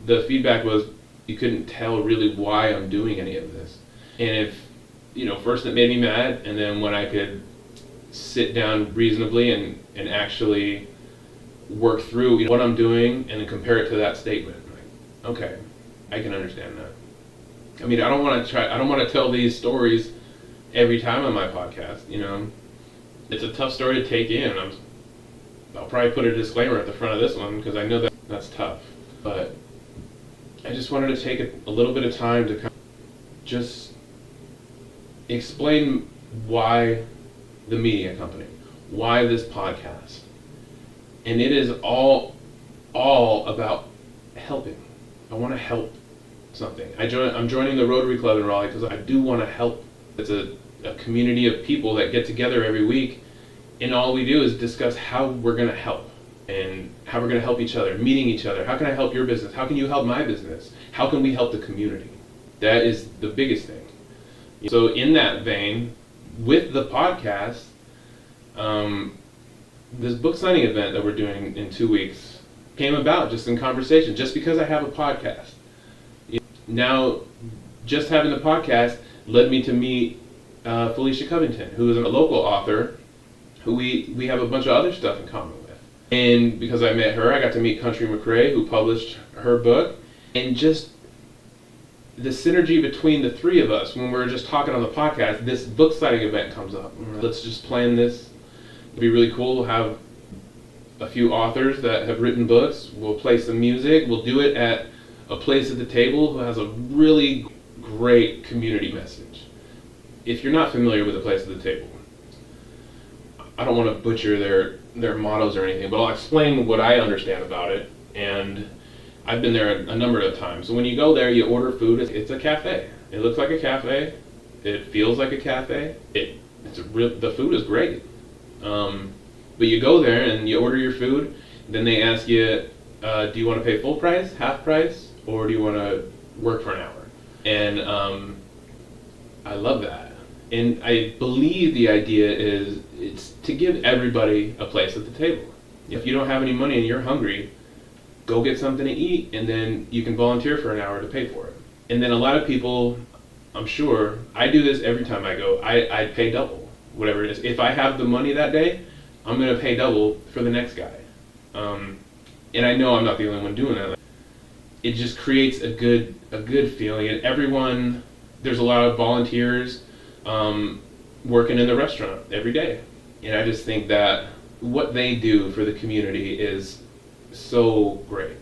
The feedback was, you couldn't tell really why I'm doing any of this. And first it made me mad, and then when I could sit down reasonably and actually work through what I'm doing and then compare it to that statement, like, okay, I can understand that. I mean, I don't want to tell these stories every time on my podcast, It's a tough story to take in. I'll probably put a disclaimer at the front of this one because I know that's tough. But I just wanted to take a little bit of time to kind of just explain why the media company, why this podcast. And it is all about helping. I want to help something. I'm joining the Rotary Club in Raleigh because I do want to help. It's a community of people that get together every week, and all we do is discuss how we're going to help and how we're going to help each other, meeting each other. How can I help your business? How can you help my business? How can we help the community? That is the biggest thing. So in that vein, with the podcast, this book signing event that we're doing in 2 weeks came about just in conversation, just because I have a podcast. Now, just having the podcast led me to meet Felicia Covington, who is a local author, who we have a bunch of other stuff in common with. And because I met her, I got to meet Country McRae, who published her book. And just the synergy between the three of us, when we're just talking on the podcast, this book signing event comes up. Let's just plan this. It'd be really cool to have a few authors that have written books. We'll play some music. We'll do it at a place at the table who has a really great community message. If you're not familiar with a place at the table, I don't want to butcher their mottos or anything, but I'll explain what I understand about it. And I've been there a number of times. So when you go there, you order food. It's a cafe. It looks like a cafe. It feels like a cafe. The food is great. But you go there and you order your food. Then they ask you, do you want to pay full price, half price, or do you want to work for an hour? And I love that. And I believe the idea is it's to give everybody a place at the table. If you don't have any money and you're hungry, go get something to eat, and then you can volunteer for an hour to pay for it. And then a lot of people, I'm sure, I do this every time I go, I pay double, whatever it is. If I have the money that day, I'm going to pay double for the next guy. And I know I'm not the only one doing that. It just creates a good feeling, and everyone, there's a lot of volunteers working in the restaurant every day. And I just think that what they do for the community is so great.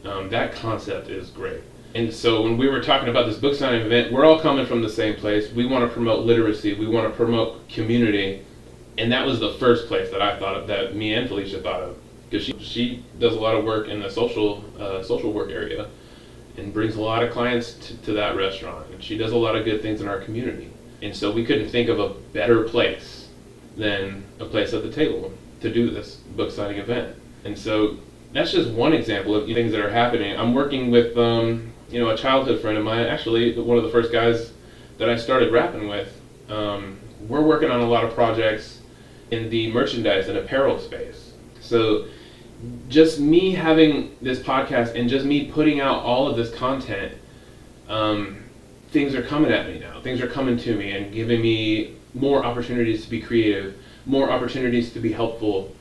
That concept is great. And so when we were talking about this book signing event, we're all coming from the same place. We want to promote literacy. We want to promote community. And that was the first place that I thought of, that me and Felicia thought of. Because she does a lot of work in the social work area and brings a lot of clients to that restaurant. And she does a lot of good things in our community. And so we couldn't think of a better place than a place at the table to do this book signing event. And so that's just one example of things that are happening. I'm working with a childhood friend of mine, actually one of the first guys that I started rapping with. We're working on a lot of projects in the merchandise and apparel space. So just me having this podcast and just me putting out all of this content, things are coming at me now. Things are coming to me and giving me more opportunities to be creative, more opportunities to be helpful,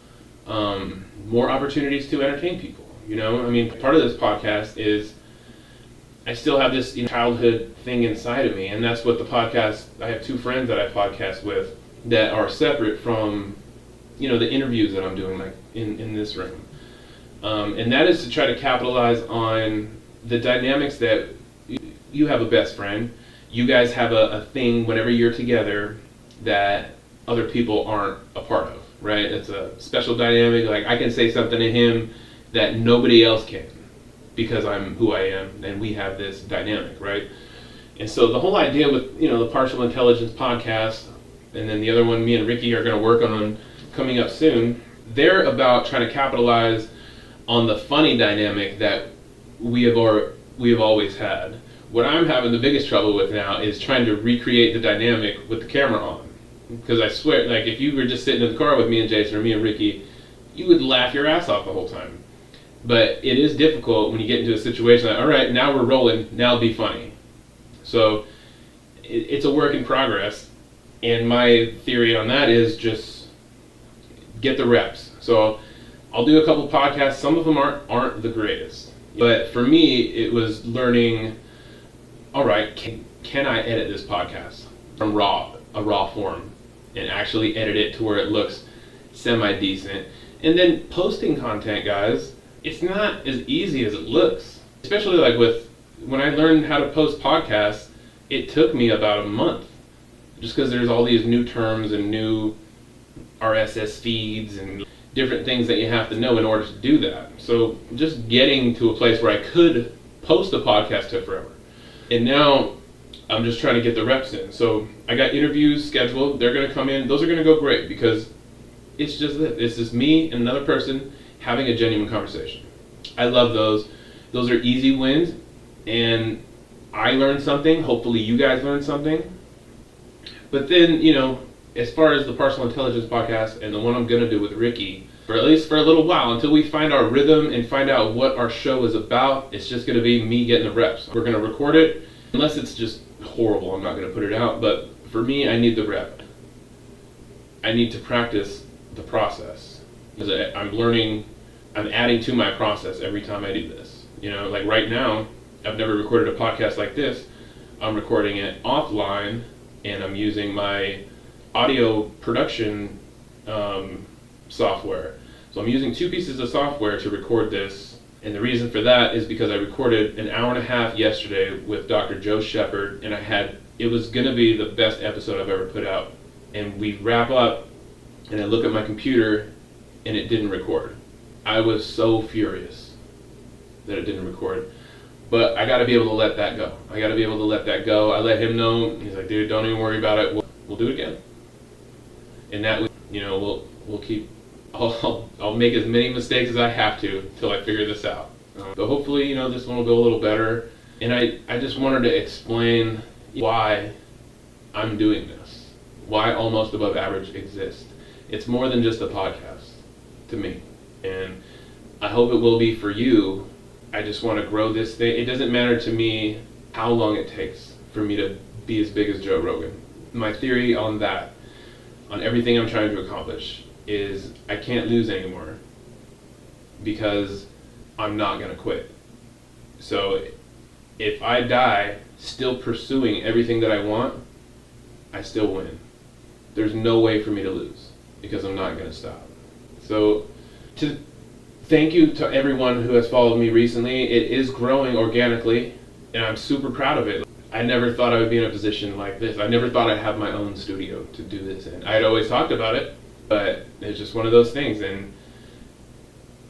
more opportunities to entertain people. I mean, part of this podcast is I still have this childhood thing inside of me, and that's what the podcast, I have two friends that I podcast with that are separate from, the interviews that I'm doing, like in this room. And that is to try to capitalize on the dynamics that you have a best friend. You guys have a thing whenever you're together that other people aren't a part of, right? It's a special dynamic. Like I can say something to him that nobody else can because I'm who I am, and we have this dynamic, right? And so the whole idea with, the Partial Intelligence podcast, and then the other one me and Ricky are going to work on coming up soon, they're about trying to capitalize on the funny dynamic that we have always had. What I'm having the biggest trouble with now is trying to recreate the dynamic with the camera on. Because I swear, like if you were just sitting in the car with me and Jason or me and Ricky, you would laugh your ass off the whole time. But it is difficult when you get into a situation like, all right, now we're rolling, now be funny. So it's a work in progress. And my theory on that is just get the reps. So I'll do a couple podcasts. Some of them aren't the greatest. But for me, it was learning, all right, can I edit this podcast from a raw form and actually edit it to where it looks semi-decent? And then posting content, guys, it's not as easy as it looks. Especially like when I learned how to post podcasts, it took me about a month. Just because there's all these new terms and new RSS feeds and different things that you have to know in order to do that. So just getting to a place where I could post a podcast took forever. And now I'm just trying to get the reps in. So I got interviews scheduled. They're going to come in. Those are going to go great because it's just me and another person having a genuine conversation. I love those. Those are easy wins, and I learned something. Hopefully you guys learned something. But then, as far as the Partial Intelligence podcast and the one I'm going to do with Ricky, for at least for a little while, until we find our rhythm and find out what our show is about, it's just going to be me getting the reps. We're going to record it. Unless it's just horrible, I'm not going to put it out. But for me, I need the rep. I need to practice the process. Because I'm learning, I'm adding to my process every time I do this. Like right now, I've never recorded a podcast like this. I'm recording it offline, and I'm using my audio production software. So I'm using 2 pieces of software to record this, and the reason for that is because I recorded an hour and a half yesterday with Dr. Joe Shepard, and it was going to be the best episode I've ever put out. And we wrap up, and I look at my computer, and it didn't record. I was so furious that it didn't record. But I got to be able to let that go. I let him know. He's like, dude, don't even worry about it. We'll do it again. And that, we'll keep. I'll make as many mistakes as I have to until I figure this out. But hopefully, this one will go a little better. And I just wanted to explain why I'm doing this. Why Almost Above Average exists. It's more than just a podcast to me. And I hope it will be for you. I just want to grow this thing. It doesn't matter to me how long it takes for me to be as big as Joe Rogan. My theory on that, on everything I'm trying to accomplish, is I can't lose anymore because I'm not going to quit. So if I die still pursuing everything that I want, I still win. There's no way for me to lose because I'm not going to stop. So thank you to everyone who has followed me recently. It is growing organically, and I'm super proud of it. I never thought I would be in a position like this. I never thought I'd have my own studio to do this in. I'd always talked about it, but it's just one of those things. And,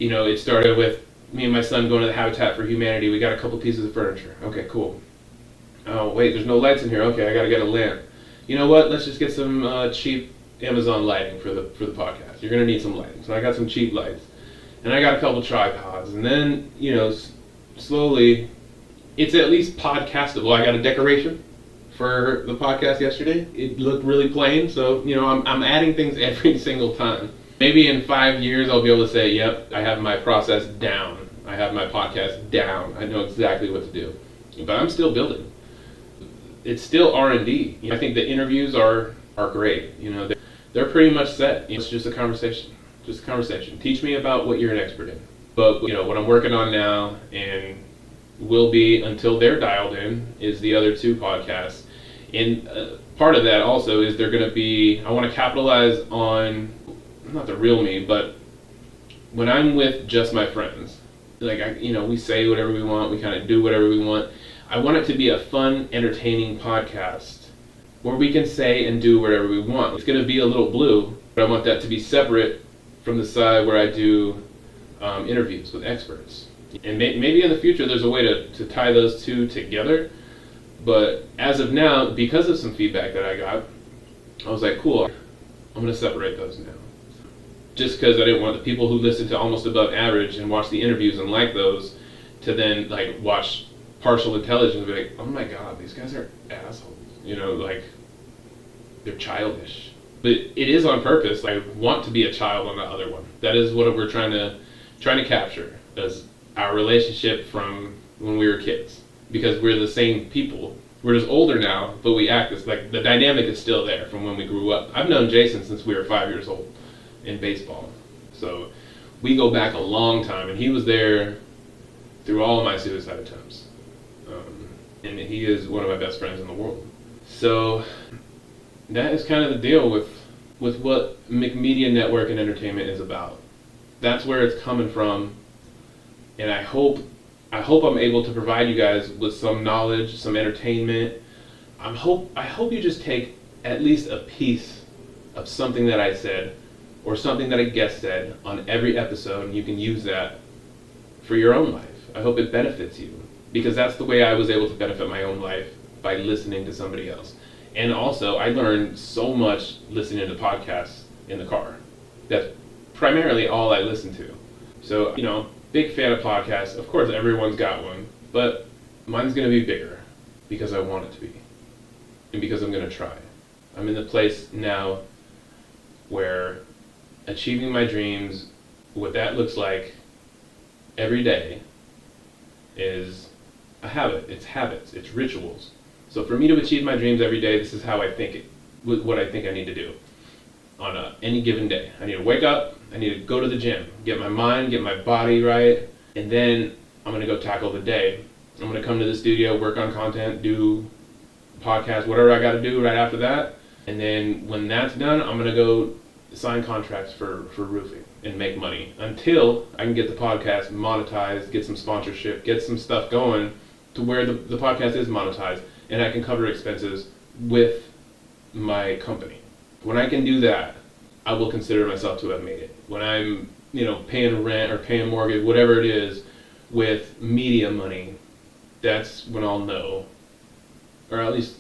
it started with me and my son going to the Habitat for Humanity. We got a couple pieces of furniture. Okay, cool. Oh, wait, there's no lights in here. Okay, I got to get a lamp. You know what? Let's just get some cheap Amazon lighting for the podcast. You're going to need some lighting. So I got some cheap lights. And I got a couple tripods, and then, slowly, it's at least podcastable. I got a decoration for the podcast yesterday. It looked really plain, so, I'm adding things every single time. Maybe in 5 years I'll be able to say, yep, I have my process down. I have my podcast down. I know exactly what to do. But I'm still building. It's still R&D. I think the interviews are great. They're pretty much set. It's just a conversation. Just a conversation. Teach me about what you're an expert in. But, what I'm working on now and will be until they're dialed in is the other 2 podcasts. And part of that also is they're going to be, I want to capitalize on, not the real me, but when I'm with just my friends, we say whatever we want, we kind of do whatever we want. I want it to be a fun, entertaining podcast where we can say and do whatever we want. It's going to be a little blue, but I want that to be separate from the side where I do interviews with experts. And maybe in the future there's a way to tie those 2 together. But as of now, because of some feedback that I got, I was like, cool, I'm going to separate those now. Just because I didn't want the people who listen to Almost Above Average and watch the interviews and like those to then watch Partial Intelligence and be like, oh my God, these guys are assholes. They're childish. But it is on purpose. I want to be a child on the other one. That is what we're trying to capture as our relationship from when we were kids. Because we're the same people. We're just older now, but we act as the dynamic is still there from when we grew up. I've known Jason since we were 5 years old in baseball. So we go back a long time, and he was there through all of my suicide attempts. And he is one of my best friends in the world. So that is kind of the deal with what McMedia Network and Entertainment is about. That's where it's coming from, and I hope I'm able to provide you guys with some knowledge, some entertainment. I hope you just take at least a piece of something that I said or something that a guest said on every episode, and you can use that for your own life. I hope it benefits you, because that's the way I was able to benefit my own life, by listening to somebody else. And also, I learned so much listening to podcasts in the car. That's primarily all I listen to. So, big fan of podcasts. Of course, everyone's got one, but mine's going to be bigger because I want it to be, and because I'm going to try. I'm in the place now where achieving my dreams, what that looks like every day, is a habit. It's habits. It's rituals. So for me to achieve my dreams every day, this is how I think it, what I think I need to do on any given day. I need to wake up, I need to go to the gym, get my mind, get my body right, and then I'm gonna go tackle the day. I'm gonna come to the studio, work on content, do podcast, whatever I gotta do right after that. And then when that's done, I'm gonna go sign contracts for roofing and make money until I can get the podcast monetized, get some sponsorship, get some stuff going to where the podcast is monetized and I can cover expenses with my company. When I can do that, I will consider myself to have made it. When I'm, paying rent or paying mortgage, whatever it is, with media money, that's when I'll know, or at least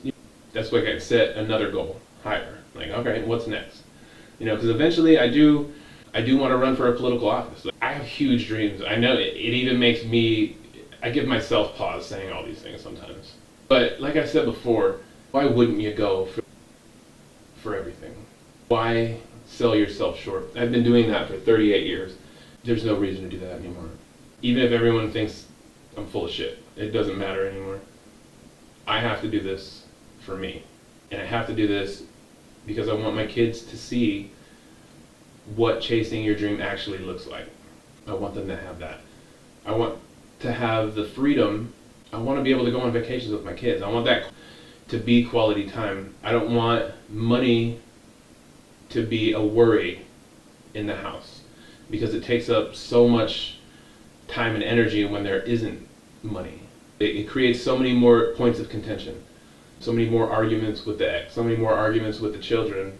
that's when I can set another goal higher. Like, okay, what's next? Because eventually I do want to run for a political office. I have huge dreams. I know it even makes me, I give myself pause saying all these things sometimes. But like I said before, why wouldn't you go for everything? Why sell yourself short? I've been doing that for 38 years. There's no reason to do that anymore. Even if everyone thinks I'm full of shit, it doesn't matter anymore. I have to do this for me. And I have to do this because I want my kids to see what chasing your dream actually looks like. I want them to have that. I want to have the freedom. I want to be able to go on vacations with my kids. I want that to be quality time. I don't want money to be a worry in the house because it takes up so much time and energy when there isn't money. It creates so many more points of contention, so many more arguments with the ex, so many more arguments with the children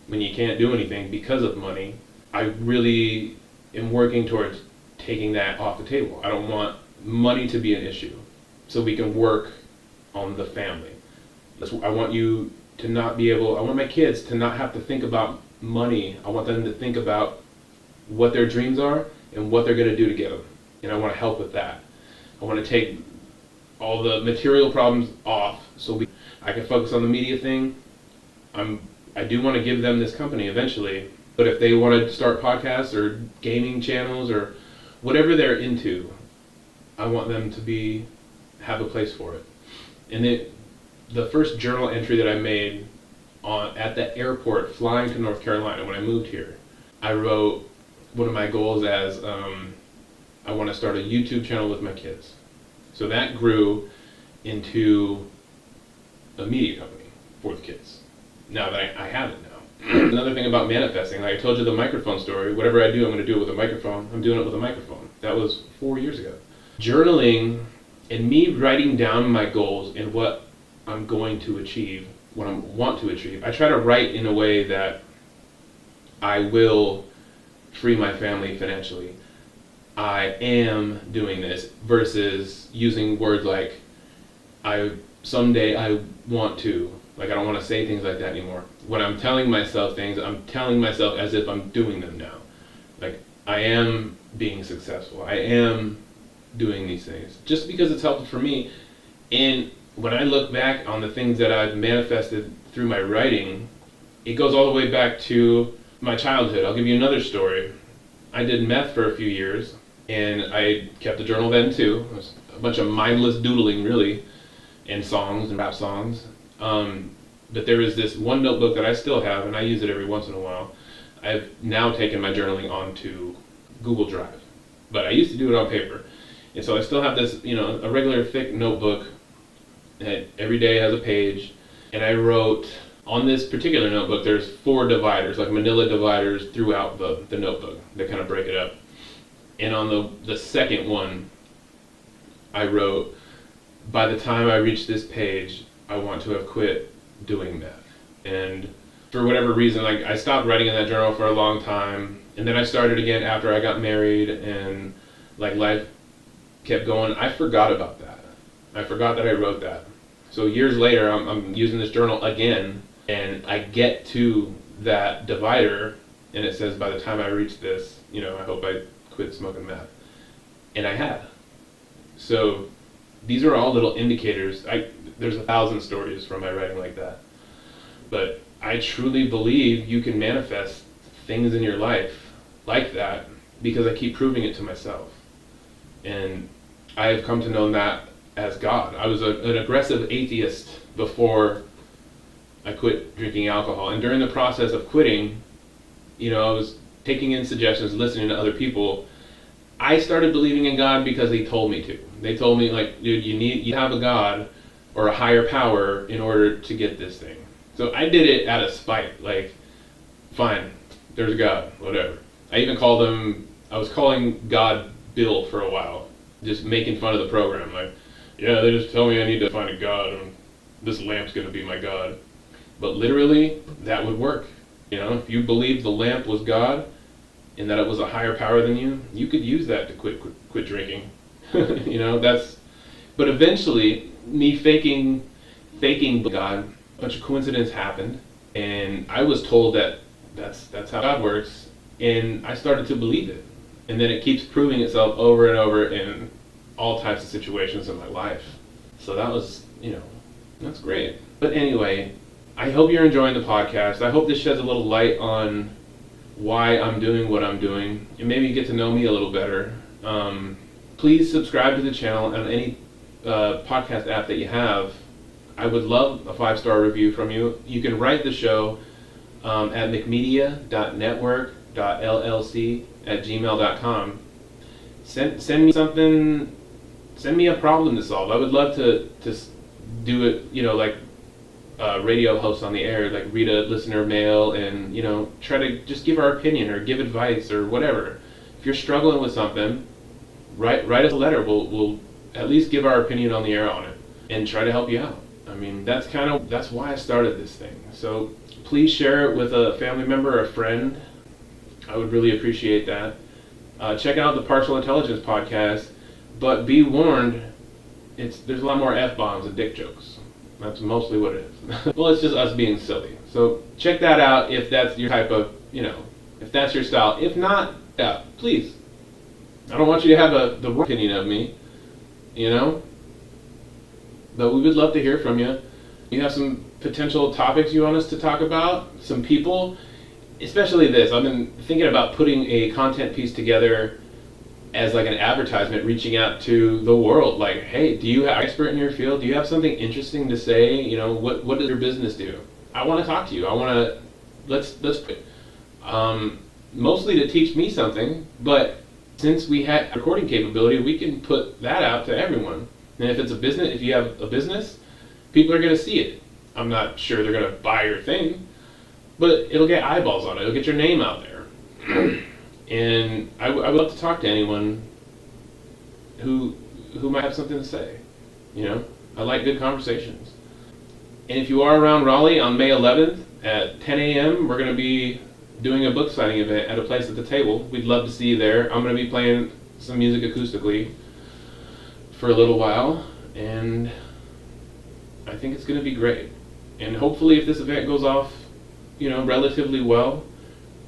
when you can't do anything because of money. I really am working towards taking that off the table. I don't want money to be an issue so we can work on the family. I want you to not be able, I want my kids to not have to think about money. I want them to think about what their dreams are and what they're going to do to get them. And I want to help with that. I want to take all the material problems off so I can focus on the media thing. I do want to give them this company eventually, but if they want to start podcasts or gaming channels or whatever they're into, I want them to have a place for it. And the first journal entry that I made at the airport flying to North Carolina when I moved here, I wrote one of my goals as I want to start a YouTube channel with my kids. So that grew into a media company for the kids. Now that I have it now. Another thing about manifesting, like I told you the microphone story, whatever I do, I'm going to do it with a microphone. I'm doing it with a microphone. That was 4 years ago. Journaling and me writing down my goals and what I'm going to achieve, what I want to achieve. I try to write in a way that I will free my family financially. I am doing this versus using words like someday I want to. Like I don't want to say things like that anymore. When I'm telling myself things, I'm telling myself as if I'm doing them now. Like I am being successful. I am doing these things just because it's helpful for me. And when I look back on the things that I've manifested through my writing, it goes all the way back to my childhood. I'll give you another story. I did meth for a few years, and I kept a journal then too. It was a bunch of mindless doodling, really, and songs and rap songs. But there is this one notebook that I still have, and I use it every once in a while. I've now taken my journaling onto Google Drive, but I used to do it on paper. And so I still have this, a regular thick notebook that every day has a page. And I wrote, on this particular notebook, there's 4 dividers, like manila dividers throughout the notebook that kind of break it up. And on the second one, I wrote, by the time I reach this page, I want to have quit doing meth. And for whatever reason, like I stopped writing in that journal for a long time. And then I started again after I got married and like life kept going. I forgot about that. I forgot that I wrote that. So years later, I'm using this journal again, and I get to that divider, and it says, by the time I reach this, I hope I quit smoking meth. And I had. So these are all little indicators. There's 1,000 stories from my writing like that. But I truly believe you can manifest things in your life like that because I keep proving it to myself. And I have come to know that as God. I was an aggressive atheist before I quit drinking alcohol. And during the process of quitting, I was taking in suggestions, listening to other people. I started believing in God because they told me to. They told me, like, dude, you have a God or a higher power in order to get this thing. So I did it out of spite. Like, fine, there's a God, whatever. I was calling God Bill for a while, just making fun of the program. Like, yeah, they just tell me I need to find a God, and this lamp's going to be my God. But literally, that would work. If you believed the lamp was God and that it was a higher power than you could use that to quit drinking. But eventually, me faking God, a bunch of coincidence happened, and I was told that that's how God works, and I started to believe it. And then it keeps proving itself over and over in all types of situations in my life. So that was, that's great. But anyway, I hope you're enjoying the podcast. I hope this sheds a little light on why I'm doing what I'm doing, and maybe you get to know me a little better. Please subscribe to the channel on any podcast app that you have. I would love a 5-star review from you. You can write the show at mcmedia.network.llc@gmail.com. Send me something. Send me a problem to solve. I would love to do it, like radio hosts on the air, like read a listener mail and, try to just give our opinion or give advice or whatever. If you're struggling with something, write us a letter. We'll at least give our opinion on the air on it and try to help you out. I mean, that's why I started this thing. So please share it with a family member or a friend. I would really appreciate that. Check out the Partial Intelligence podcast, but be warned, there's a lot more F-bombs and dick jokes. That's mostly what it is. Well, it's just us being silly. So check that out if that's your type of, if that's your style. If not, yeah, please. I don't want you to have the wrong opinion of me, But we would love to hear from you. You have some potential topics you want us to talk about? Some people? Especially this. I've been thinking about putting a content piece together as like an advertisement, reaching out to the world. Like, hey, do you have an expert in your field? Do you have something interesting to say? What does your business do? I want to talk to you. I want to, let's mostly to teach me something, but since we had recording capability, we can put that out to everyone. And if it's a business, if you have a business, people are going to see it. I'm not sure they're going to buy your thing, but it'll get eyeballs on it. It'll get your name out there. And I would love to talk to anyone who might have something to say. I like good conversations. And if you are around Raleigh on May 11th at 10 a.m., we're going to be doing a book signing event at a place at the table. We'd love to see you there. I'm going to be playing some music acoustically for a little while, and I think it's going to be great. And hopefully if this event goes off, relatively well,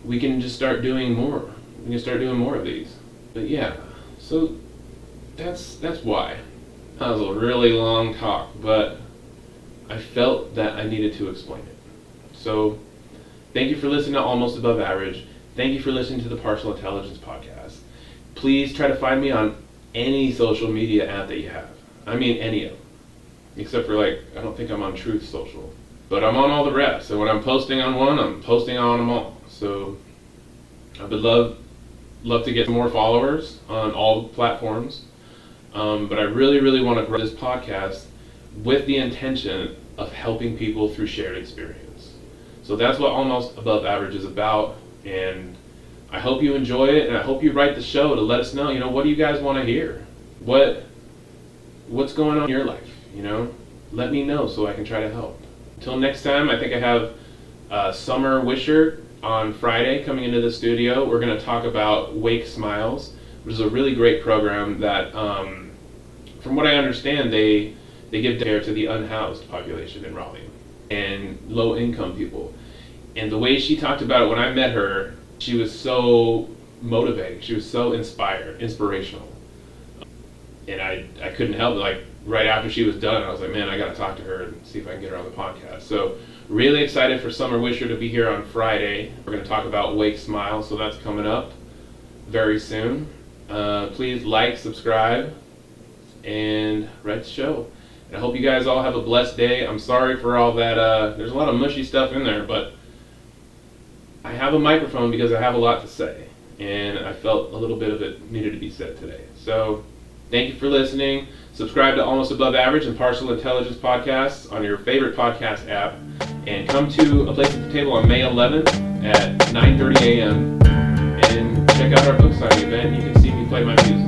we can just start doing more. We can start doing more of these. But yeah, so that's why. That was a really long talk, but I felt that I needed to explain it. So thank you for listening to Almost Above Average. Thank you for listening to the Partial Intelligence podcast. Please try to find me on any social media app that you have. I mean any of them. Except for I don't think I'm on Truth Social. But I'm on all the rest. So when I'm posting on one, I'm posting on them all. So I would love to get more followers on all platforms. But I really, really want to grow this podcast with the intention of helping people through shared experience. So that's what Almost Above Average is about. And I hope you enjoy it, and I hope you write the show to let us know, what do you guys want to hear? What's going on in your life, Let me know so I can try to help. Until next time, I think I have Summer Wisher on Friday coming into the studio. We're going to talk about Wake Smiles, which is a really great program that, from what I understand, they give care to the unhoused population in Raleigh and low-income people. And the way she talked about it, when I met her, she was so motivating. She was so inspirational. And I couldn't help it. Right after she was done, I was like, man, I got to talk to her and see if I can get her on the podcast. So Really excited for Summer Wisher to be here on Friday. We're going to talk about Wake Smile, so that's coming up very soon. Please like, subscribe, and write the show. And I hope you guys all have a blessed day. I'm sorry for all that. There's a lot of mushy stuff in there, but I have a microphone because I have a lot to say, and I felt a little bit of it needed to be said today. So thank you for listening. Subscribe to Almost Above Average and Partial Intelligence podcasts on your favorite podcast app, and come to A Place at the Table on May 11th at 9:30 a.m. and check out our book signing event. You can see me play my music.